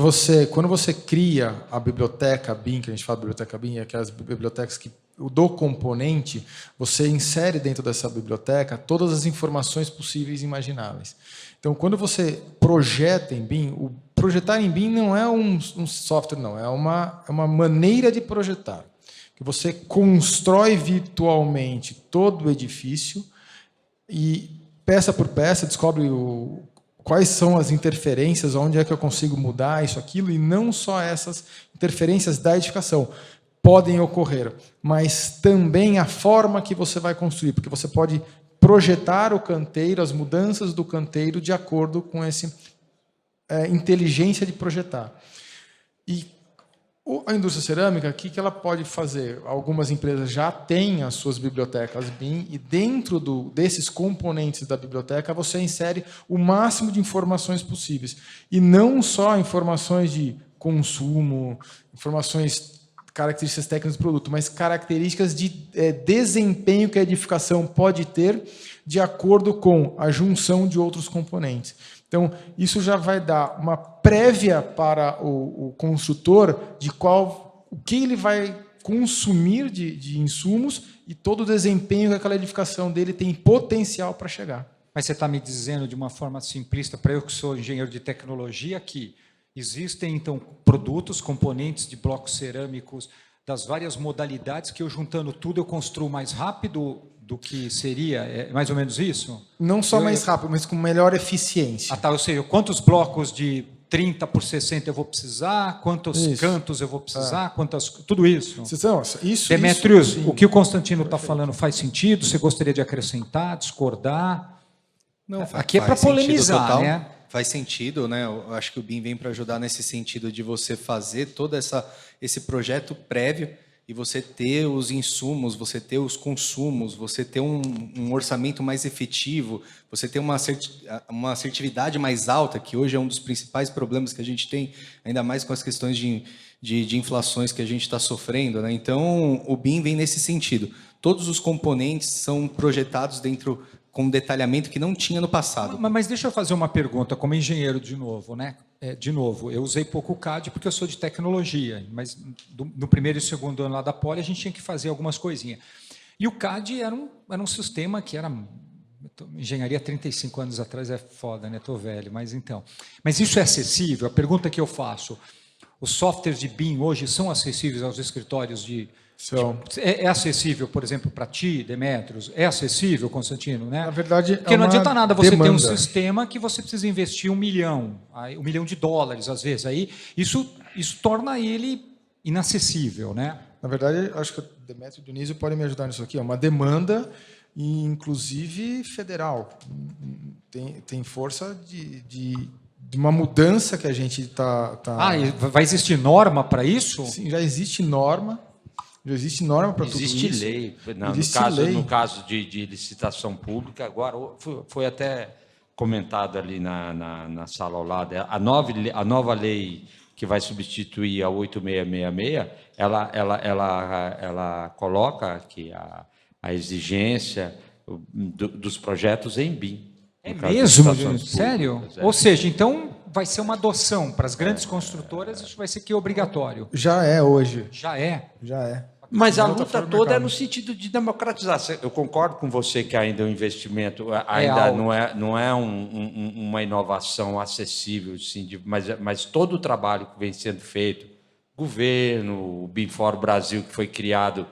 quando você cria a biblioteca BIM, que a gente fala biblioteca BIM, é aquelas bibliotecas do componente, você insere dentro dessa biblioteca todas as informações possíveis e imagináveis. Então, quando você projeta em BIM, projetar em BIM não é um software, não, é uma maneira de projetar. Que você constrói virtualmente todo o edifício e, peça por peça, descobre quais são as interferências, onde é que eu consigo mudar isso, aquilo, e não só essas interferências da edificação podem ocorrer, mas também a forma que você vai construir, porque você pode projetar o canteiro, as mudanças do canteiro de acordo com essa inteligência de projetar. E A indústria cerâmica, o que ela pode fazer? Algumas empresas já têm as suas bibliotecas BIM e dentro desses componentes da biblioteca você insere o máximo de informações possíveis. E não só informações de consumo, informações, características técnicas do produto, mas características de desempenho que a edificação pode ter de acordo com a junção de outros componentes. Então, isso já vai dar uma prévia para o construtor de o que ele vai consumir de insumos e todo o desempenho que aquela edificação dele tem potencial para chegar. Mas você está me dizendo de uma forma simplista, para eu que sou engenheiro de tecnologia, que existem, então, produtos, componentes de blocos cerâmicos das várias modalidades que eu, juntando tudo, eu construo mais rápido do que seria? É mais ou menos isso? Não só mais rápido, mas com melhor eficiência. Tá, eu sei. Quantos blocos de 30 por 60 eu vou precisar? Quantos cantos eu vou precisar? Tudo isso. Demetrios, o que o Constantino está falando faz sentido? Você gostaria de acrescentar, discordar? Não, aqui é para polemizar, né? Faz sentido, né? Eu acho que o BIM vem para ajudar nesse sentido de você fazer todo esse projeto prévio e você ter os insumos, você ter os consumos, você ter um orçamento mais efetivo, você ter uma assertividade mais alta, que hoje é um dos principais problemas que a gente tem, ainda mais com as questões de inflações que a gente está sofrendo, né? Então, o BIM vem nesse sentido. Todos os componentes são projetados dentro com um detalhamento que não tinha no passado. Mas deixa eu fazer uma pergunta, como engenheiro de novo, né? De novo, eu usei pouco o CAD porque eu sou de tecnologia, mas no primeiro e segundo ano lá da Poli a gente tinha que fazer algumas coisinhas. E o CAD era um sistema que era... Engenharia 35 anos atrás é foda, né? Estou velho, mas então... Mas isso é acessível? A pergunta que eu faço, os softwares de BIM hoje são acessíveis aos escritórios de... É acessível, por exemplo, para ti, Demetrios? É acessível, Constantino, né? Na verdade, porque não adianta nada você ter um demanda. sistema que você precisa investir $1 milhão, $1 milhão, às vezes. Aí isso torna ele inacessível, né? Na verdade, acho que o Demetrio e o Dionísio podem me ajudar nisso aqui. É uma demanda, inclusive federal. Tem força de uma mudança que a gente está... vai existir norma para isso? Sim, já existe norma. Já existe norma para tudo isso. Existe lei. No caso de licitação pública, agora foi até comentado ali na sala ao lado, a nova lei que vai substituir a 8666, ela coloca que a exigência dos projetos em BIM. É mesmo? Sério? Ou seja, então vai ser uma adoção para as grandes construtoras, isso vai ser que obrigatório. Já é hoje. Já é? Já é. Mas a luta toda é no sentido de democratizar. Eu concordo com você que ainda o investimento ainda não é uma inovação acessível, assim, mas todo o trabalho que vem sendo feito, governo, o BIMFOR Brasil, que foi criado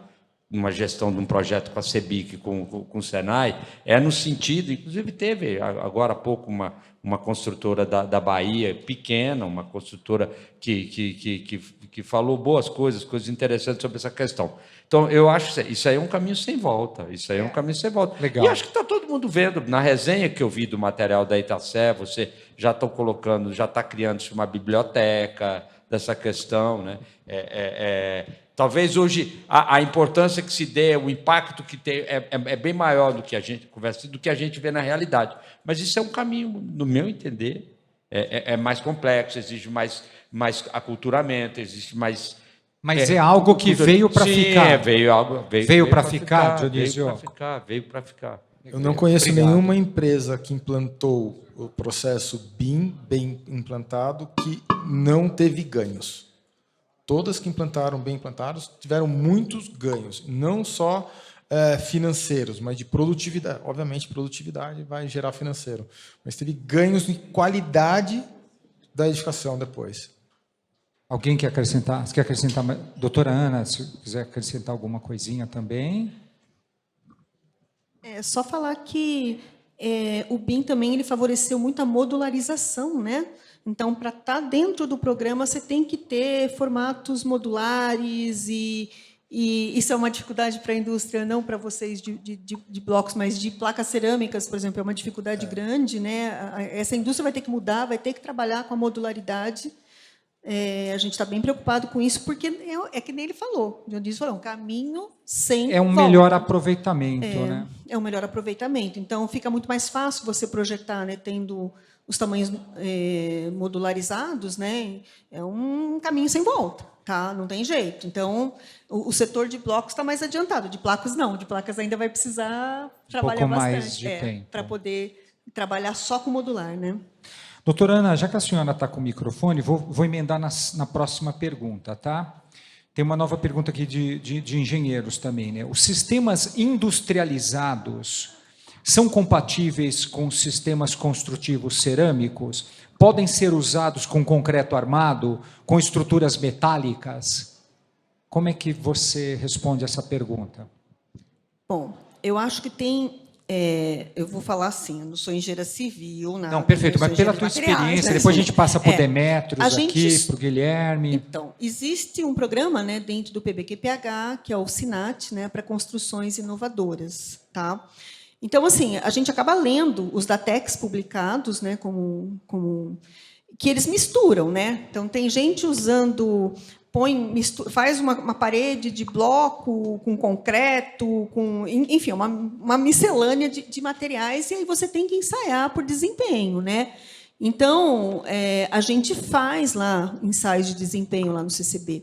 numa gestão de um projeto com a CEBIC, com o Senai, é no sentido, inclusive teve agora há pouco uma construtora da Bahia, pequena, uma construtora que falou boas coisas interessantes sobre essa questão. Então, eu acho que isso aí é um caminho sem volta. Isso aí é um caminho sem volta. Legal. E acho que está todo mundo vendo. Na resenha que eu vi do material da Itacé, você já está criando uma biblioteca dessa questão, né? Talvez hoje a importância que se dê, o impacto que tem é bem maior do que a gente conversa, do que a gente vê na realidade. Mas isso é um caminho, no meu entender, é mais complexo, exige mais aculturamento, existe mais... Mas é algo que veio para ficar. Veio para ficar, Dionísio. Veio para ficar. Eu não conheço nenhuma empresa que implantou o processo BIM bem implantado que não teve ganhos. Todas que implantaram bem implantados tiveram muitos ganhos, não só financeiros, mas de produtividade. Obviamente, produtividade vai gerar financeiro, mas teve ganhos em qualidade da edificação depois. Alguém quer acrescentar? Você quer acrescentar? Doutora Ana, se quiser acrescentar alguma coisinha também. É só falar que o BIM também ele favoreceu muito a modularização, né? Então, para estar dentro do programa, você tem que ter formatos modulares e isso é uma dificuldade para a indústria, não para vocês de blocos, mas de placas cerâmicas, por exemplo, é uma dificuldade grande, né? Essa indústria vai ter que mudar, vai ter que trabalhar com a modularidade a gente está bem preocupado com isso, porque é que nem ele falou, o Dionísio falou, um caminho sem volta. É um melhor aproveitamento, né? É um melhor aproveitamento. Então, fica muito mais fácil você projetar, né, tendo os tamanhos modularizados, né? É um caminho sem volta, tá? Não tem jeito. Então, o setor de blocos está mais adiantado. De placas, não. De placas ainda vai precisar trabalhar mais de tempo. Para poder trabalhar só com modular, né? Doutora Ana, já que a senhora está com o microfone, vou emendar na próxima pergunta, tá? Tem uma nova pergunta aqui de engenheiros também, né? Os sistemas industrializados são compatíveis com sistemas construtivos cerâmicos? Podem ser usados com concreto armado, com estruturas metálicas? Como é que você responde essa pergunta? Bom, eu acho que tem... eu vou falar assim, eu não sou engenheira civil, nada. Não, perfeito, mas pela tua experiência, né? Depois a gente passa para o Demetrios aqui, para o Guilherme. Então, existe um programa, né, dentro do PBQPH, que é o SINAT, né, para construções inovadoras, tá? Então, assim, a gente acaba lendo os DATEX publicados, né, que eles misturam, né? Então, tem gente usando... faz uma parede de bloco com concreto, enfim, uma miscelânea de materiais, e aí você tem que ensaiar por desempenho, né? Então, a gente faz lá ensaios de desempenho lá no CCB.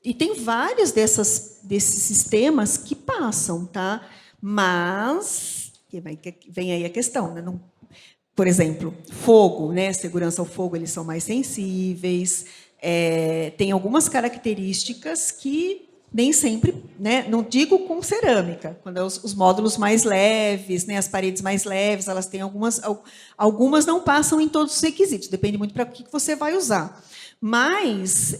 E tem vários desses sistemas que passam, tá? Mas vem aí a questão, né? Não, por exemplo, fogo, né? Segurança ao fogo, eles são mais sensíveis. Tem algumas características que nem sempre, né, não digo com cerâmica, quando os módulos mais leves, né, as paredes mais leves, elas têm algumas não passam em todos os requisitos, depende muito para o que você vai usar. Mas,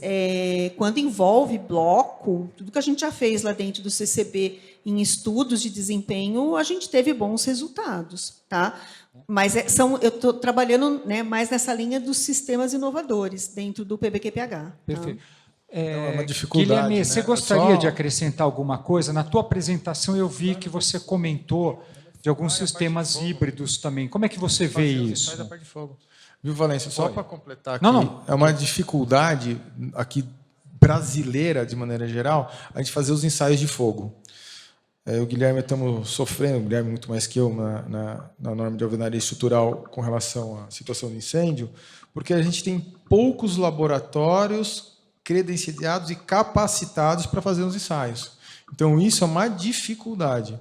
quando envolve bloco, tudo que a gente já fez lá dentro do CCB em estudos de desempenho, a gente teve bons resultados, tá? Mas eu estou trabalhando, né, mais nessa linha dos sistemas inovadores dentro do PBQPH. Perfeito. Então, é uma dificuldade, Guilherme, né? você gostaria de acrescentar alguma coisa? Na tua apresentação eu vi que você comentou de alguns sistemas híbridos também. Como é que você vê isso? Faz a parte de fogo. Viu, Valência? Só para completar aqui, Não. É uma dificuldade aqui brasileira, de maneira geral, a gente fazer os ensaios de fogo. Eu e o Guilherme estamos sofrendo, o Guilherme muito mais que eu, na norma de alvenaria estrutural com relação à situação de incêndio, porque a gente tem poucos laboratórios credenciados e capacitados para fazer os ensaios. Então, isso é uma dificuldade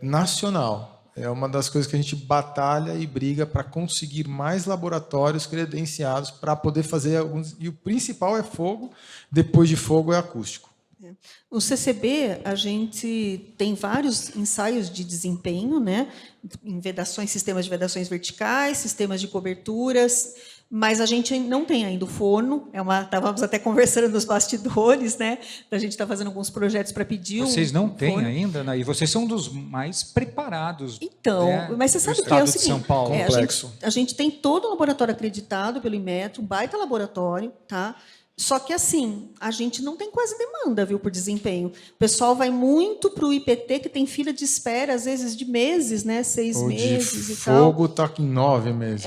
nacional. É uma das coisas que a gente batalha e briga para conseguir mais laboratórios credenciados para poder fazer alguns... E o principal é fogo, depois de fogo é acústico. No CCB, a gente tem vários ensaios de desempenho, né? Em vedações, sistemas de vedações verticais, sistemas de coberturas, mas a gente não tem ainda o forno. Estávamos até conversando nos bastidores, né? A gente está fazendo alguns projetos para pedir. Vocês não têm ainda, né? E vocês são um dos mais preparados. Então, né, mas você sabe que é o seguinte: São Paulo. a gente tem todo um laboratório acreditado pelo Inmetro, um baita laboratório, tá? Só que, assim, a gente não tem quase demanda, viu, por desempenho. O pessoal vai muito para o IPT, que tem fila de espera, às vezes, de meses, né? 6 meses e tal. O fogo está em 9 meses.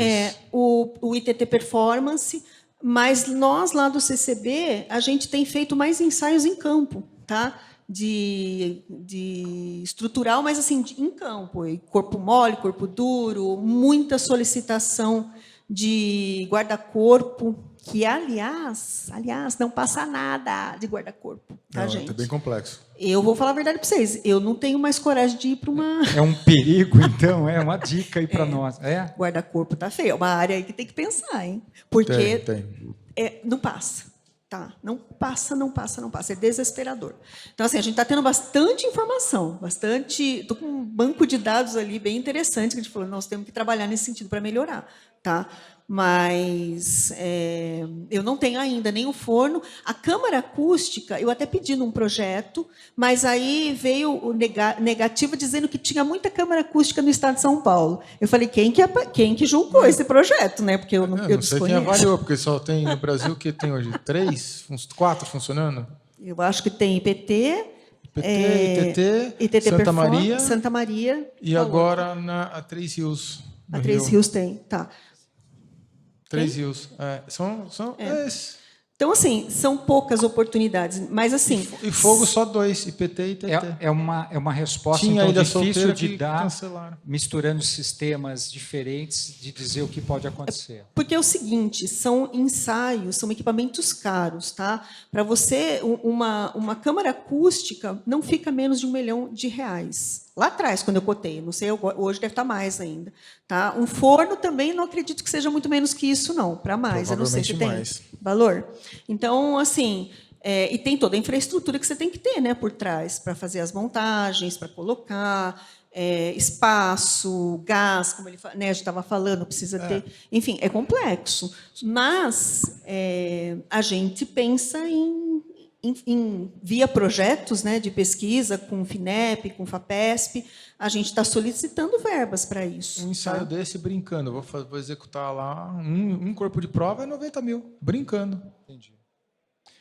O ITT Performance, mas nós, lá do CCB, a gente tem feito mais ensaios em campo, tá? De estrutural, mas, assim, em campo. Corpo mole, corpo duro, muita solicitação de guarda-corpo, que, aliás, não passa nada de guarda-corpo, tá, gente? É bem complexo. Eu vou falar a verdade para vocês, eu não tenho mais coragem de ir para uma... É um perigo, então, é uma dica aí para nós. Guarda-corpo tá feio, é uma área aí que tem que pensar, hein? Porque tem. Não passa, tá? Não passa, é desesperador. Então, assim, a gente está tendo bastante informação, estou com um banco de dados ali bem interessante, que a gente falou, nós temos que trabalhar nesse sentido para melhorar, tá? Mas eu não tenho ainda nem o forno. A câmara acústica, eu até pedi num projeto, mas aí veio o negativo dizendo que tinha muita câmara acústica no estado de São Paulo. Eu falei, quem que julgou esse projeto, né? Porque eu não sei quem avaliou, porque só tem no Brasil que tem hoje 4 funcionando. Eu acho que tem IPT, ITT, Santa Maria e agora a Três Rios. A Três Rios tem, tá. Três Rios. Então, assim, são poucas oportunidades, mas assim... E fogo só 2, IPT e TT. É uma resposta Tinha então, Ilha difícil Solteira de que dar, cancelaram. misturando sistemas diferentes, de dizer o que pode acontecer. Porque é o seguinte, são ensaios, são equipamentos caros, tá? Para você, uma câmara acústica não fica menos de R$1 milhão. Lá atrás, quando eu cotei, não sei, hoje deve estar mais ainda. Tá? Um forno também não acredito que seja muito menos que isso, não, para mais. Eu não sei se tem valor. Então, assim, e tem toda a infraestrutura que você tem que ter, né, por trás, para fazer as montagens, para colocar, espaço, gás, como ele né, a gente estava falando, precisa ter. Enfim, é complexo. Mas a gente pensa via projetos, né, de pesquisa com o FINEP, com o FAPESP, a gente está solicitando verbas para isso. Um ensaio desse, brincando, eu vou executar lá, um corpo de prova é 90 mil, brincando. Entendi.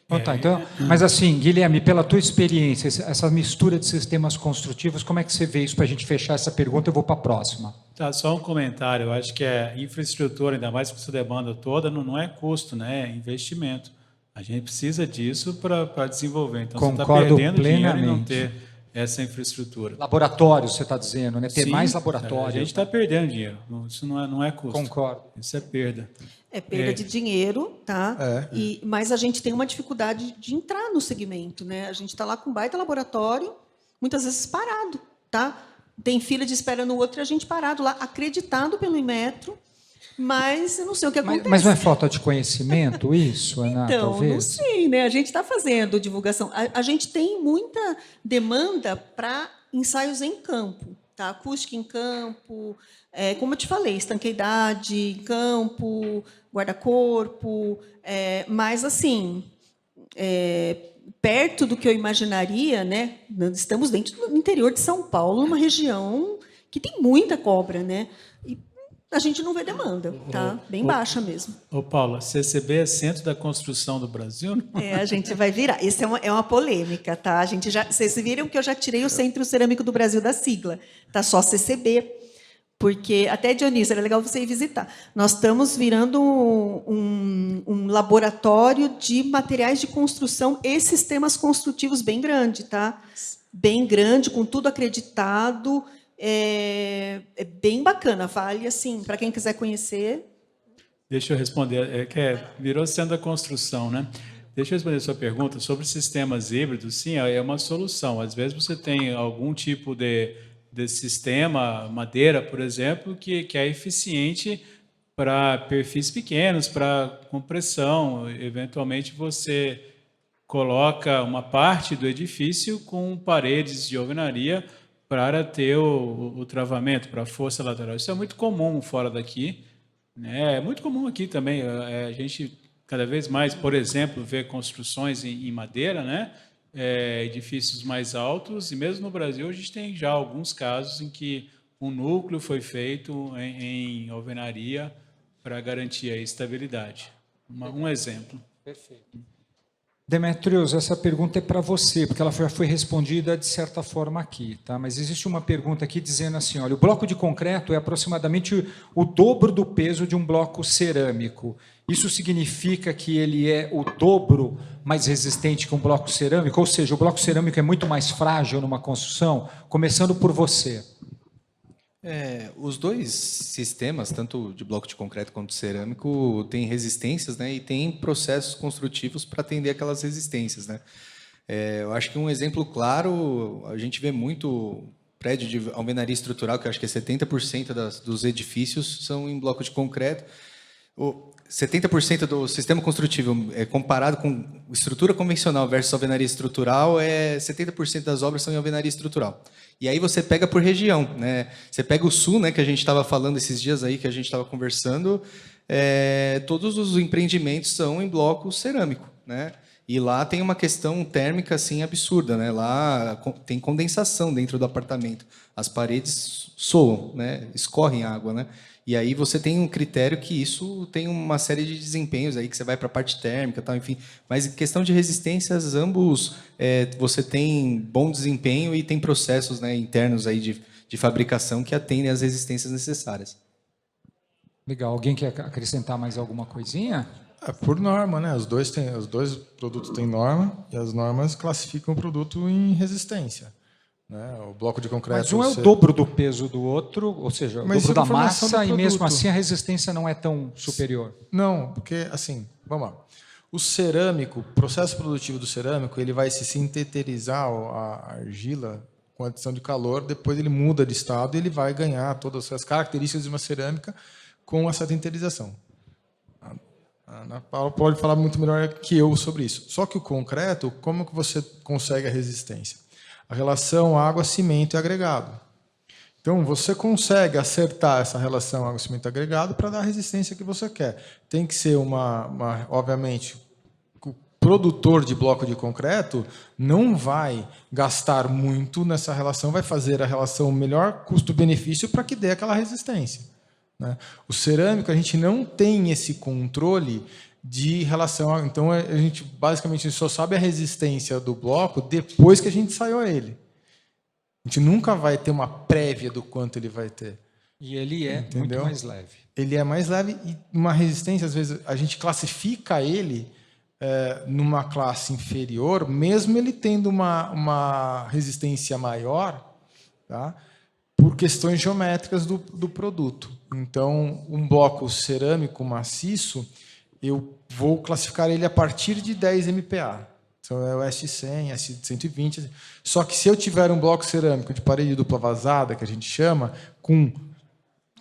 Então, mas assim, Guilherme, pela tua experiência, essa mistura de sistemas construtivos, como é que você vê isso para a gente fechar essa pergunta? Eu vou para a próxima. Tá, só um comentário. Eu acho que a infraestrutura, ainda mais com essa demanda toda, não é custo, né? É investimento. A gente precisa disso para desenvolver. Então, Concordo você está perdendo plenamente. dinheiro em não ter essa infraestrutura. Laboratórios, você está dizendo, né? Ter Sim, mais laboratórios. A gente está perdendo dinheiro. Isso não é custo. Concordo. Isso é perda. É perda de dinheiro, tá? Mas a gente tem uma dificuldade de entrar no segmento, né? A gente está lá com um baita laboratório, muitas vezes parado, tá? Tem fila de espera no outro e a gente parado lá, acreditado pelo Inmetro, mas eu não sei o que acontece. Mas não é falta de conhecimento isso, Ana, então, talvez? não sei, né? A gente está fazendo divulgação. A gente tem muita demanda para ensaios em campo, tá? Acústica em campo, como eu te falei, estanqueidade em campo, guarda-corpo, mas assim, perto do que eu imaginaria, né? Estamos dentro do interior de São Paulo, uma região que tem muita cobra, né? E a gente não vê demanda, tá? Bem baixa mesmo. Ô, Paula, CCB é Centro da Construção do Brasil? A gente vai virar. Isso é uma polêmica, tá? Vocês viram que eu já tirei o Centro Cerâmico do Brasil da sigla. Tá só CCB, porque, até, Dionísio, era legal você ir visitar. Nós estamos virando um laboratório de materiais de construção e sistemas construtivos bem grande, tá? Bem grande, com tudo acreditado. É bem bacana, vale assim, para quem quiser conhecer. Deixa eu responder, virou Centro da Construção, né? Deixa eu responder a sua pergunta sobre sistemas híbridos. Sim, é uma solução. Às vezes você tem algum tipo de sistema, madeira, por exemplo, que é eficiente para perfis pequenos, para compressão. Eventualmente você coloca uma parte do edifício com paredes de alvenaria para ter o travamento, para a força lateral. Isso é muito comum fora daqui, né? É muito comum aqui também. A gente, cada vez mais, por exemplo, vê construções em madeira, né? Edifícios mais altos, e mesmo no Brasil a gente tem já alguns casos em que um núcleo foi feito em alvenaria para garantir a estabilidade. Um exemplo. Perfeito. Demetrios, essa pergunta é para você, porque ela já foi respondida de certa forma aqui, tá? Mas existe uma pergunta aqui dizendo assim, olha, o bloco de concreto é aproximadamente o dobro do peso de um bloco cerâmico. Isso significa que ele é o dobro mais resistente que um bloco cerâmico? Ou seja, o bloco cerâmico é muito mais frágil numa construção? Começando por você. Os dois sistemas, tanto de bloco de concreto quanto cerâmico, têm resistências, né, e têm processos construtivos para atender aquelas resistências, né. Eu acho que um exemplo claro, a gente vê muito prédio de alvenaria estrutural, que eu acho que é 70% dos edifícios são em bloco de concreto. 70% do sistema construtivo comparado com estrutura convencional versus alvenaria estrutural, 70% das obras são em alvenaria estrutural. E aí você pega por região, né? Você pega o sul, né, que a gente estava falando esses dias aí, que a gente estava conversando, todos os empreendimentos são em bloco cerâmico, né? E lá tem uma questão térmica assim absurda, né? Lá tem condensação dentro do apartamento, as paredes soam, né? Escorrem água, né? E aí você tem um critério que isso tem uma série de desempenhos aí que você vai para a parte térmica, tal, enfim. Mas em questão de resistências, ambos você tem bom desempenho e tem processos, né, internos aí de fabricação que atendem às resistências necessárias. Legal. Alguém quer acrescentar mais alguma coisinha? Por norma, né? Os dois produtos têm norma e as normas classificam o produto em resistência. Né? O bloco de concreto... Mas um é o dobro do peso do outro, ou seja, o Mas dobro da isso é informação massa, do e produto. mesmo assim a resistência não é tão superior. Não, porque, assim, vamos lá. O cerâmico, o processo produtivo do cerâmico, ele vai se sintetizar a argila com adição de calor, depois ele muda de estado e ele vai ganhar todas as características de uma cerâmica com essa sinterização. A Ana Paula pode falar muito melhor que eu sobre isso. Só que o concreto, como que você consegue a resistência? A relação água-cimento e agregado. Então, você consegue acertar essa relação água-cimento agregado para dar a resistência que você quer. Tem que ser obviamente, o produtor de bloco de concreto não vai gastar muito nessa relação, vai fazer a relação melhor custo-benefício para que dê aquela resistência. Né? O cerâmico, a gente não tem esse controle de relação... Então, a gente basicamente só sabe a resistência do bloco depois que a gente ensaiou ele. A gente nunca vai ter uma prévia do quanto ele vai ter. E ele é muito mais leve. Ele é mais leve e uma resistência, às vezes, a gente classifica ele numa classe inferior, mesmo ele tendo uma resistência maior, tá? Por questões geométricas do produto. Então, um bloco cerâmico maciço, eu vou classificar ele a partir de 10 MPa. Então, é o S100, S120. Só que se eu tiver um bloco cerâmico de parede dupla vazada, que a gente chama,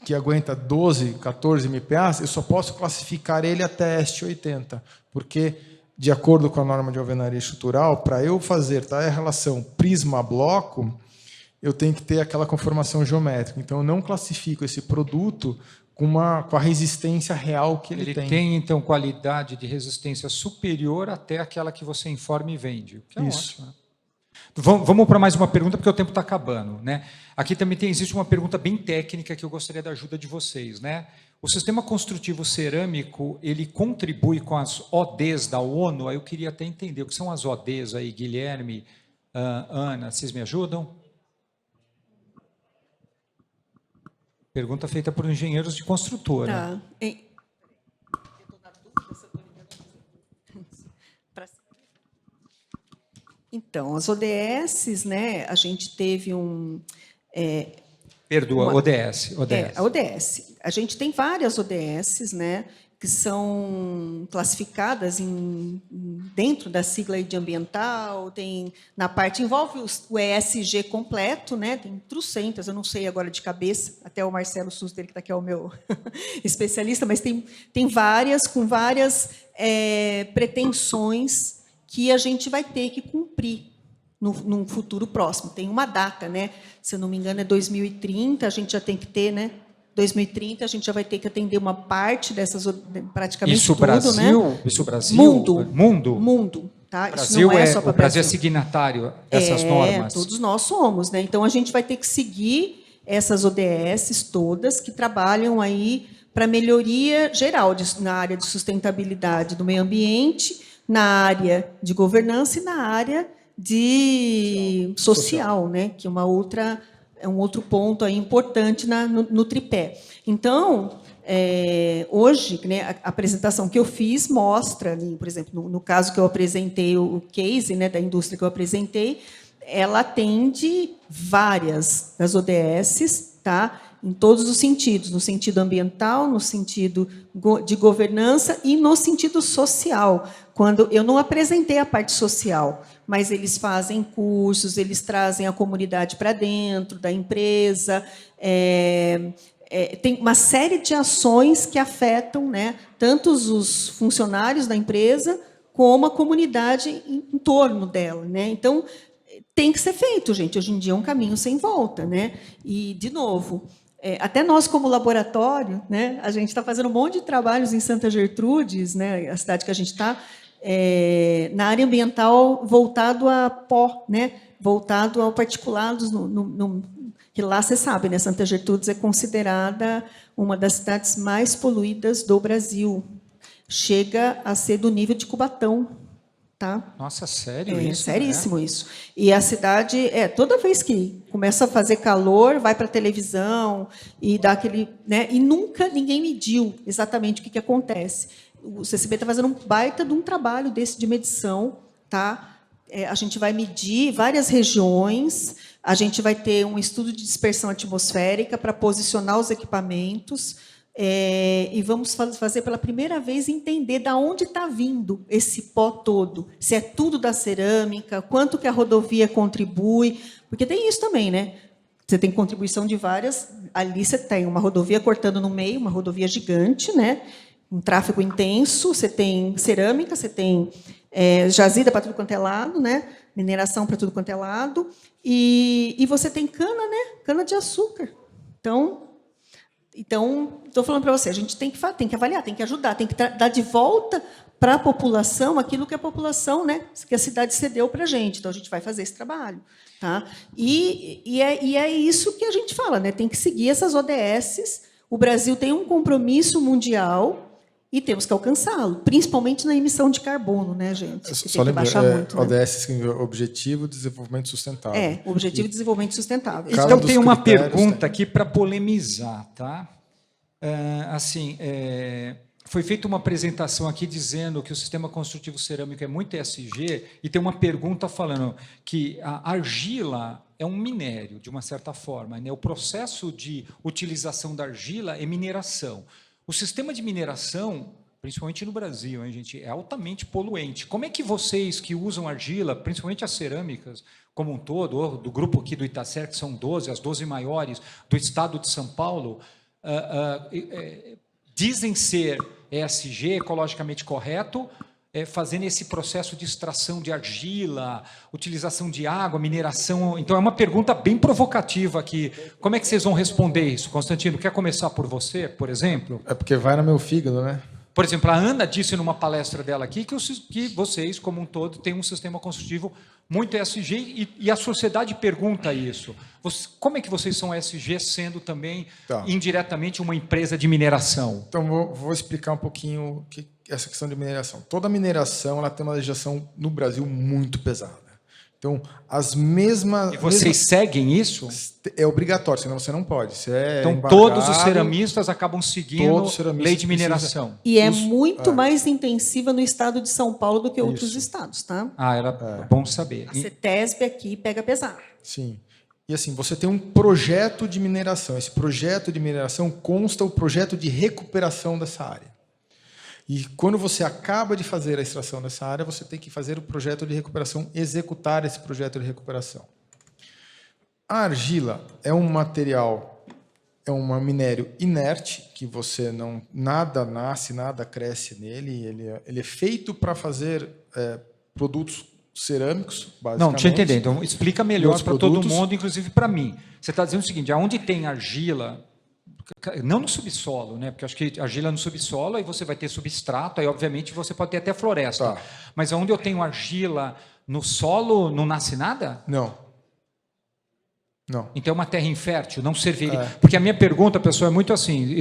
que aguenta 12, 14 MPa, eu só posso classificar ele até S80, porque, de acordo com a norma de alvenaria estrutural, para eu fazer a relação prisma-bloco, eu tenho que ter aquela conformação geométrica. Então, eu não classifico esse produto com a resistência real que ele tem. Ele tem, então, qualidade de resistência superior até aquela que você informa e vende. O que é Isso. ótimo. Vamos para mais uma pergunta, porque o tempo está acabando. Né? Aqui também existe uma pergunta bem técnica que eu gostaria da ajuda de vocês. Né? O sistema construtivo cerâmico, ele contribui com as ODs da ONU? Aí eu queria até entender o que são as ODs aí, Guilherme, Ana, vocês me ajudam? Pergunta feita por engenheiros de construtora. Tá. Então, as ODS, né, a gente teve Perdoa, ODS. a ODS. A gente tem várias ODSs, né, que são classificadas dentro da sigla de ambiental, tem na parte, envolve o ESG completo, né, tem trocentas, eu não sei agora de cabeça, até o Marcelo Suster, que está aqui, é o meu especialista, mas tem várias, com várias pretensões que a gente vai ter que cumprir num futuro próximo. Tem uma data, né? Se eu não me engano, é 2030, a gente já tem que ter, né? 2030, a gente já vai ter que atender uma parte dessas, praticamente isso tudo, Brasil, né? Isso Brasil? Mundo. Tá? Brasil isso não é só para o Brasil é signatário dessas normas. Todos nós somos, né? Então, a gente vai ter que seguir essas ODSs todas que trabalham aí para melhoria geral na área de sustentabilidade do meio ambiente, na área de governança e na área de social, né? Que é um outro ponto aí importante no tripé. Então, hoje, né, a apresentação que eu fiz mostra, por exemplo, no caso que eu apresentei, o case, né, da indústria que eu apresentei, ela atende várias das ODSs, tá? Em todos os sentidos, no sentido ambiental, no sentido de governança e no sentido social. Quando eu não apresentei a parte social, mas eles fazem cursos, eles trazem a comunidade para dentro da empresa, tem uma série de ações que afetam, né, tanto os funcionários da empresa como a comunidade em torno dela, né? Então, tem que ser feito, gente. Hoje em dia é um caminho sem volta, né? E, de novo, até nós, como laboratório, né, a gente está fazendo um monte de trabalhos em Santa Gertrudes, né, a cidade que a gente está, na área ambiental voltado a pó, né, voltado ao particulados. Que lá, você sabe, né, Santa Gertrudes é considerada uma das cidades mais poluídas do Brasil. Chega a ser do nível de Cubatão. Tá? Nossa, sério isso? Seríssimo, né? Isso. E a cidade, toda vez que começa a fazer calor, vai para a televisão e dá aquele, né? E nunca ninguém mediu exatamente o que acontece. o CCB está fazendo um baita de um trabalho desse de medição, tá? A gente vai medir várias regiões, a gente vai ter um estudo de dispersão atmosférica para posicionar os equipamentos, e vamos fazer pela primeira vez entender de onde está vindo esse pó todo, se é tudo da cerâmica, quanto que a rodovia contribui, porque tem isso também, né? Você tem contribuição de várias, ali você tem uma rodovia cortando no meio, uma rodovia gigante, né? Um tráfego intenso, você tem cerâmica, você tem jazida para tudo quanto é lado, né? Mineração para tudo quanto é lado, e você tem cana, né? Cana de açúcar. Então, estou falando para você, a gente tem que avaliar, tem que ajudar, tem que dar de volta para a população aquilo que a população, né, que a cidade cedeu para a gente. Então, a gente vai fazer esse trabalho. Tá? E é isso que a gente fala, né? Tem que seguir essas ODS. O Brasil tem um compromisso mundial e temos que alcançá-lo, principalmente na emissão de carbono, né, gente? Só lembrando, ODS significa Objetivo de Desenvolvimento Sustentável. Objetivo de Desenvolvimento Sustentável. Então, tem uma pergunta aqui para polemizar. Tá? Foi feita uma apresentação aqui dizendo que o sistema construtivo cerâmico é muito ESG, e tem uma pergunta falando que a argila é um minério, de uma certa forma, né? O processo de utilização da argila é mineração. O sistema de mineração, principalmente no Brasil, hein, gente, é altamente poluente. Como é que vocês que usam argila, principalmente as cerâmicas como um todo, do grupo aqui do Itacer, que são 12, as 12 maiores do estado de São Paulo, dizem ser ESG, ecologicamente correto, fazendo esse processo de extração de argila, utilização de água, mineração. Então, é uma pergunta bem provocativa aqui. Como é que vocês vão responder isso? Constantino, quer começar por você, por exemplo? É porque vai no meu fígado, né? Por exemplo, a Ana disse numa palestra dela aqui que vocês, como um todo, têm um sistema construtivo muito ESG, e a sociedade pergunta isso. Como é que vocês são ESG, sendo também, indiretamente, uma empresa de mineração? Então, vou explicar um pouquinho essa questão de mineração. Toda mineração ela tem uma legislação no Brasil muito pesada. Então, as mesmas... E vocês seguem isso? É obrigatório, senão você não pode. Então, todos os ceramistas acabam seguindo lei de mineração. E é muito mais intensiva no estado de São Paulo do que outros estados, tá? Era bom saber. A CETESB aqui pega pesado. Sim. E assim, você tem um projeto de mineração. Esse projeto de mineração consta o projeto de recuperação dessa área. E quando você acaba de fazer a extração dessa área, você tem que fazer o projeto de recuperação, executar esse projeto de recuperação. A argila é um material, é um minério inerte, que você nada nasce, nada cresce nele. Ele é feito para fazer produtos cerâmicos, basicamente. Não, deixa eu entender. Então, explica melhor para todo mundo, inclusive para mim. Você está dizendo o seguinte, aonde tem argila... Não no subsolo, né? Porque eu acho que argila no subsolo, aí você vai ter substrato, aí obviamente você pode ter até floresta. Mas onde eu tenho argila no solo, não nasce nada? Não. Então é uma terra infértil, não serviria. Porque a minha pergunta, pessoal, é muito assim,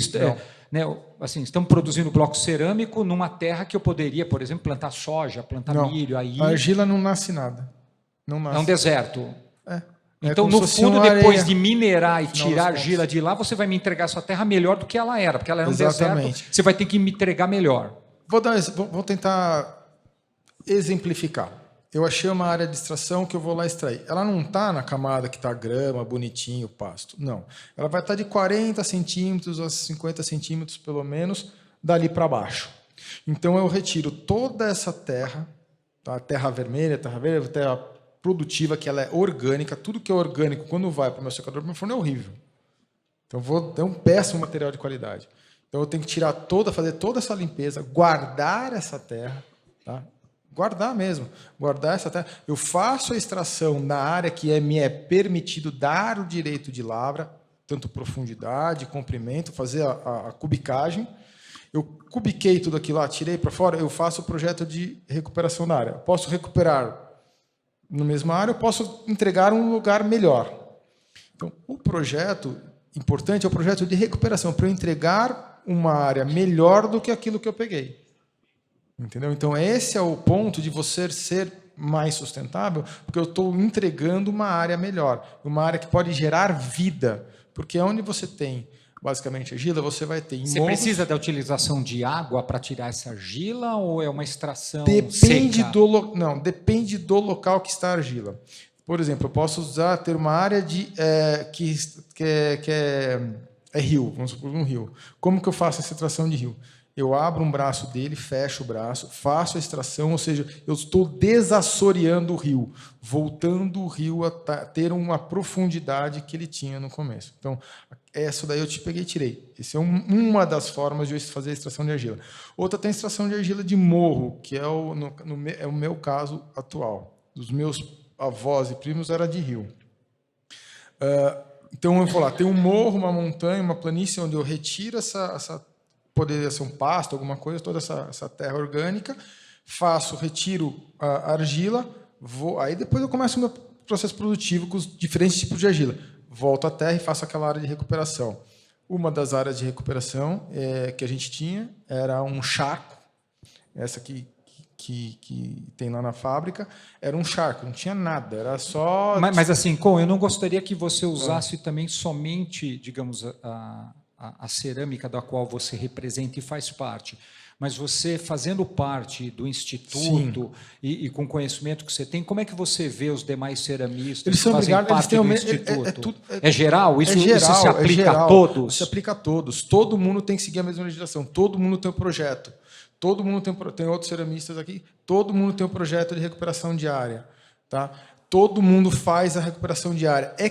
assim, estamos produzindo bloco cerâmico numa terra que eu poderia, por exemplo, plantar soja, plantar milho. Aí... A argila não nasce nada. Não nasce. É um deserto. Então, no fundo, depois de minerar e tirar a argila de lá, você vai me entregar a sua terra melhor do que ela era, porque ela era um deserto. Você vai ter que me entregar melhor. Vou tentar exemplificar. Eu achei uma área de extração que eu vou lá extrair. Ela não está na camada que está grama, bonitinho, pasto. Não. Ela vai estar de 40 centímetros a 50 centímetros, pelo menos, dali para baixo. Então, eu retiro toda essa terra, tá? Terra vermelha, terra produtiva, que ela é orgânica. Tudo que é orgânico, quando vai para o meu secador, para o meu forno, é horrível. Então, vou ter um péssimo material de qualidade. Então, eu tenho que tirar fazer toda essa limpeza, guardar essa terra, tá? Guardar mesmo, guardar essa terra. Eu faço a extração na área que me é permitido dar o direito de lavra, tanto profundidade, comprimento, fazer a cubicagem. Eu cubiquei tudo aquilo lá, tirei para fora, eu faço o projeto de recuperação da área. Eu posso recuperar na mesma área, eu posso entregar um lugar melhor. Então, o projeto importante é o projeto de recuperação, para eu entregar uma área melhor do que aquilo que eu peguei. Entendeu? Então, esse é o ponto de você ser mais sustentável, porque eu estou entregando uma área melhor, uma área que pode gerar vida, porque é onde você tem basicamente argila, você vai ter em Você morros. precisa da utilização de água para tirar essa argila ou é uma extração Depende seca? depende do local que está a argila. Por exemplo, eu posso ter uma área que é rio, vamos supor um rio. Como que eu faço essa extração de rio? Eu abro um braço dele, fecho o braço, faço a extração, ou seja, eu estou desassoreando o rio, voltando o rio a ter uma profundidade que ele tinha no começo. Então, essa daí eu te peguei e tirei. Essa é uma das formas de eu fazer a extração de argila. Outra tem a extração de argila de morro, que é o meu caso atual. Dos meus avós e primos era de rio. Então, eu vou lá, tem um morro, uma montanha, uma planície, onde eu retiro poderia ser um pasto, alguma coisa, toda essa terra orgânica, retiro a argila, aí depois eu começo o meu processo produtivo com os diferentes tipos de argila. Volto à terra e faço aquela área de recuperação. Uma das áreas de recuperação que a gente tinha era um charco, essa que tem lá na fábrica, era um charco, não tinha nada, era só... Mas assim, eu não gostaria que você usasse também somente, digamos, a cerâmica da qual você representa e faz parte, mas você fazendo parte do Instituto e com o conhecimento que você tem, como é que você vê os demais ceramistas eles são que fazem parte do Instituto? É geral? Isso se aplica a todos? Se aplica a todos. Todo mundo tem que seguir a mesma legislação. Todo mundo tem um projeto. Todo mundo tem outros ceramistas aqui. Todo mundo tem um projeto de recuperação de área. Tá? Todo mundo faz a recuperação diária. É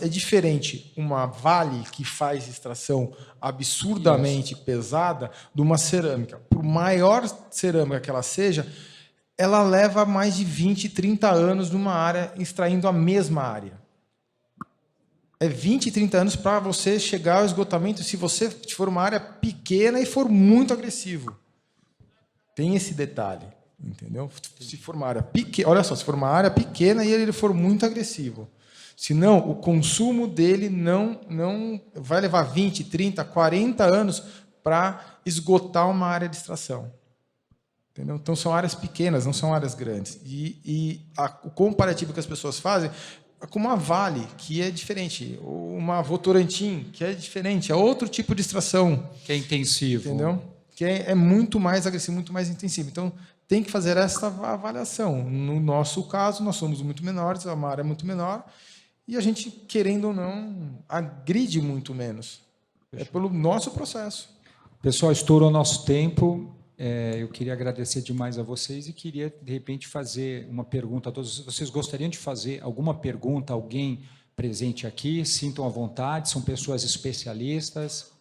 diferente uma Vale que faz extração absurdamente pesada de uma cerâmica. Por maior cerâmica que ela seja, ela leva mais de 20, 30 anos numa área extraindo a mesma área. É 20, 30 anos para você chegar ao esgotamento se você for uma área pequena e for muito agressivo. Tem esse detalhe. Entendeu? Se for uma área pequena, olha só, se for uma área pequena e ele for muito agressivo, senão o consumo dele não vai levar 20, 30, 40 anos para esgotar uma área de extração. Entendeu? Então são áreas pequenas, não são áreas grandes. O comparativo que as pessoas fazem é com uma Vale, que é diferente, ou uma Votorantim, que é diferente, é outro tipo de extração. Que é intensivo. Entendeu? Que é muito mais agressivo, muito mais intensivo. Então, tem que fazer essa avaliação. No nosso caso, nós somos muito menores, a área é muito menor, e a gente, querendo ou não, agride muito menos. É pelo nosso processo. Pessoal, estourou o nosso tempo. Eu queria agradecer demais a vocês e queria, de repente, fazer uma pergunta a todos. Vocês gostariam de fazer alguma pergunta a alguém presente aqui? Sintam à vontade, são pessoas especialistas.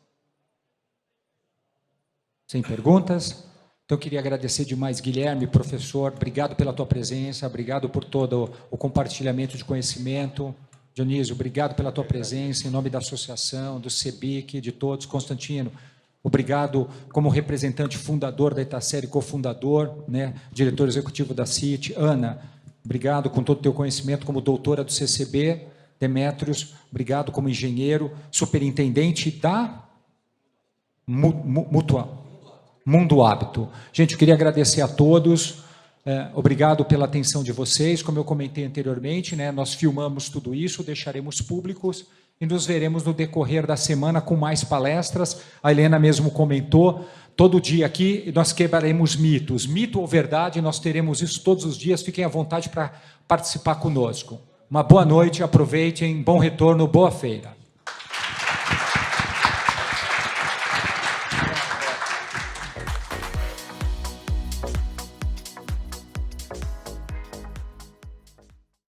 Sem perguntas? Então, eu queria agradecer demais, Guilherme, professor, obrigado pela tua presença, obrigado por todo o compartilhamento de conhecimento. Dionísio, obrigado pela tua presença, em nome da associação, do CEBIC, de todos. Constantino, obrigado como representante fundador da Itacer e cofundador, né, diretor executivo da CIT. Ana, obrigado com todo o teu conhecimento como doutora do CCB. Demétrios, obrigado como engenheiro, superintendente da Mundo Hábito. Gente, eu queria agradecer a todos, obrigado pela atenção de vocês. Como eu comentei anteriormente, né, nós filmamos tudo isso, deixaremos públicos e nos veremos no decorrer da semana com mais palestras. A Helena mesmo comentou, todo dia aqui nós quebraremos mitos. Mito ou verdade, nós teremos isso todos os dias. Fiquem à vontade para participar conosco. Uma boa noite, aproveitem, bom retorno, boa feira.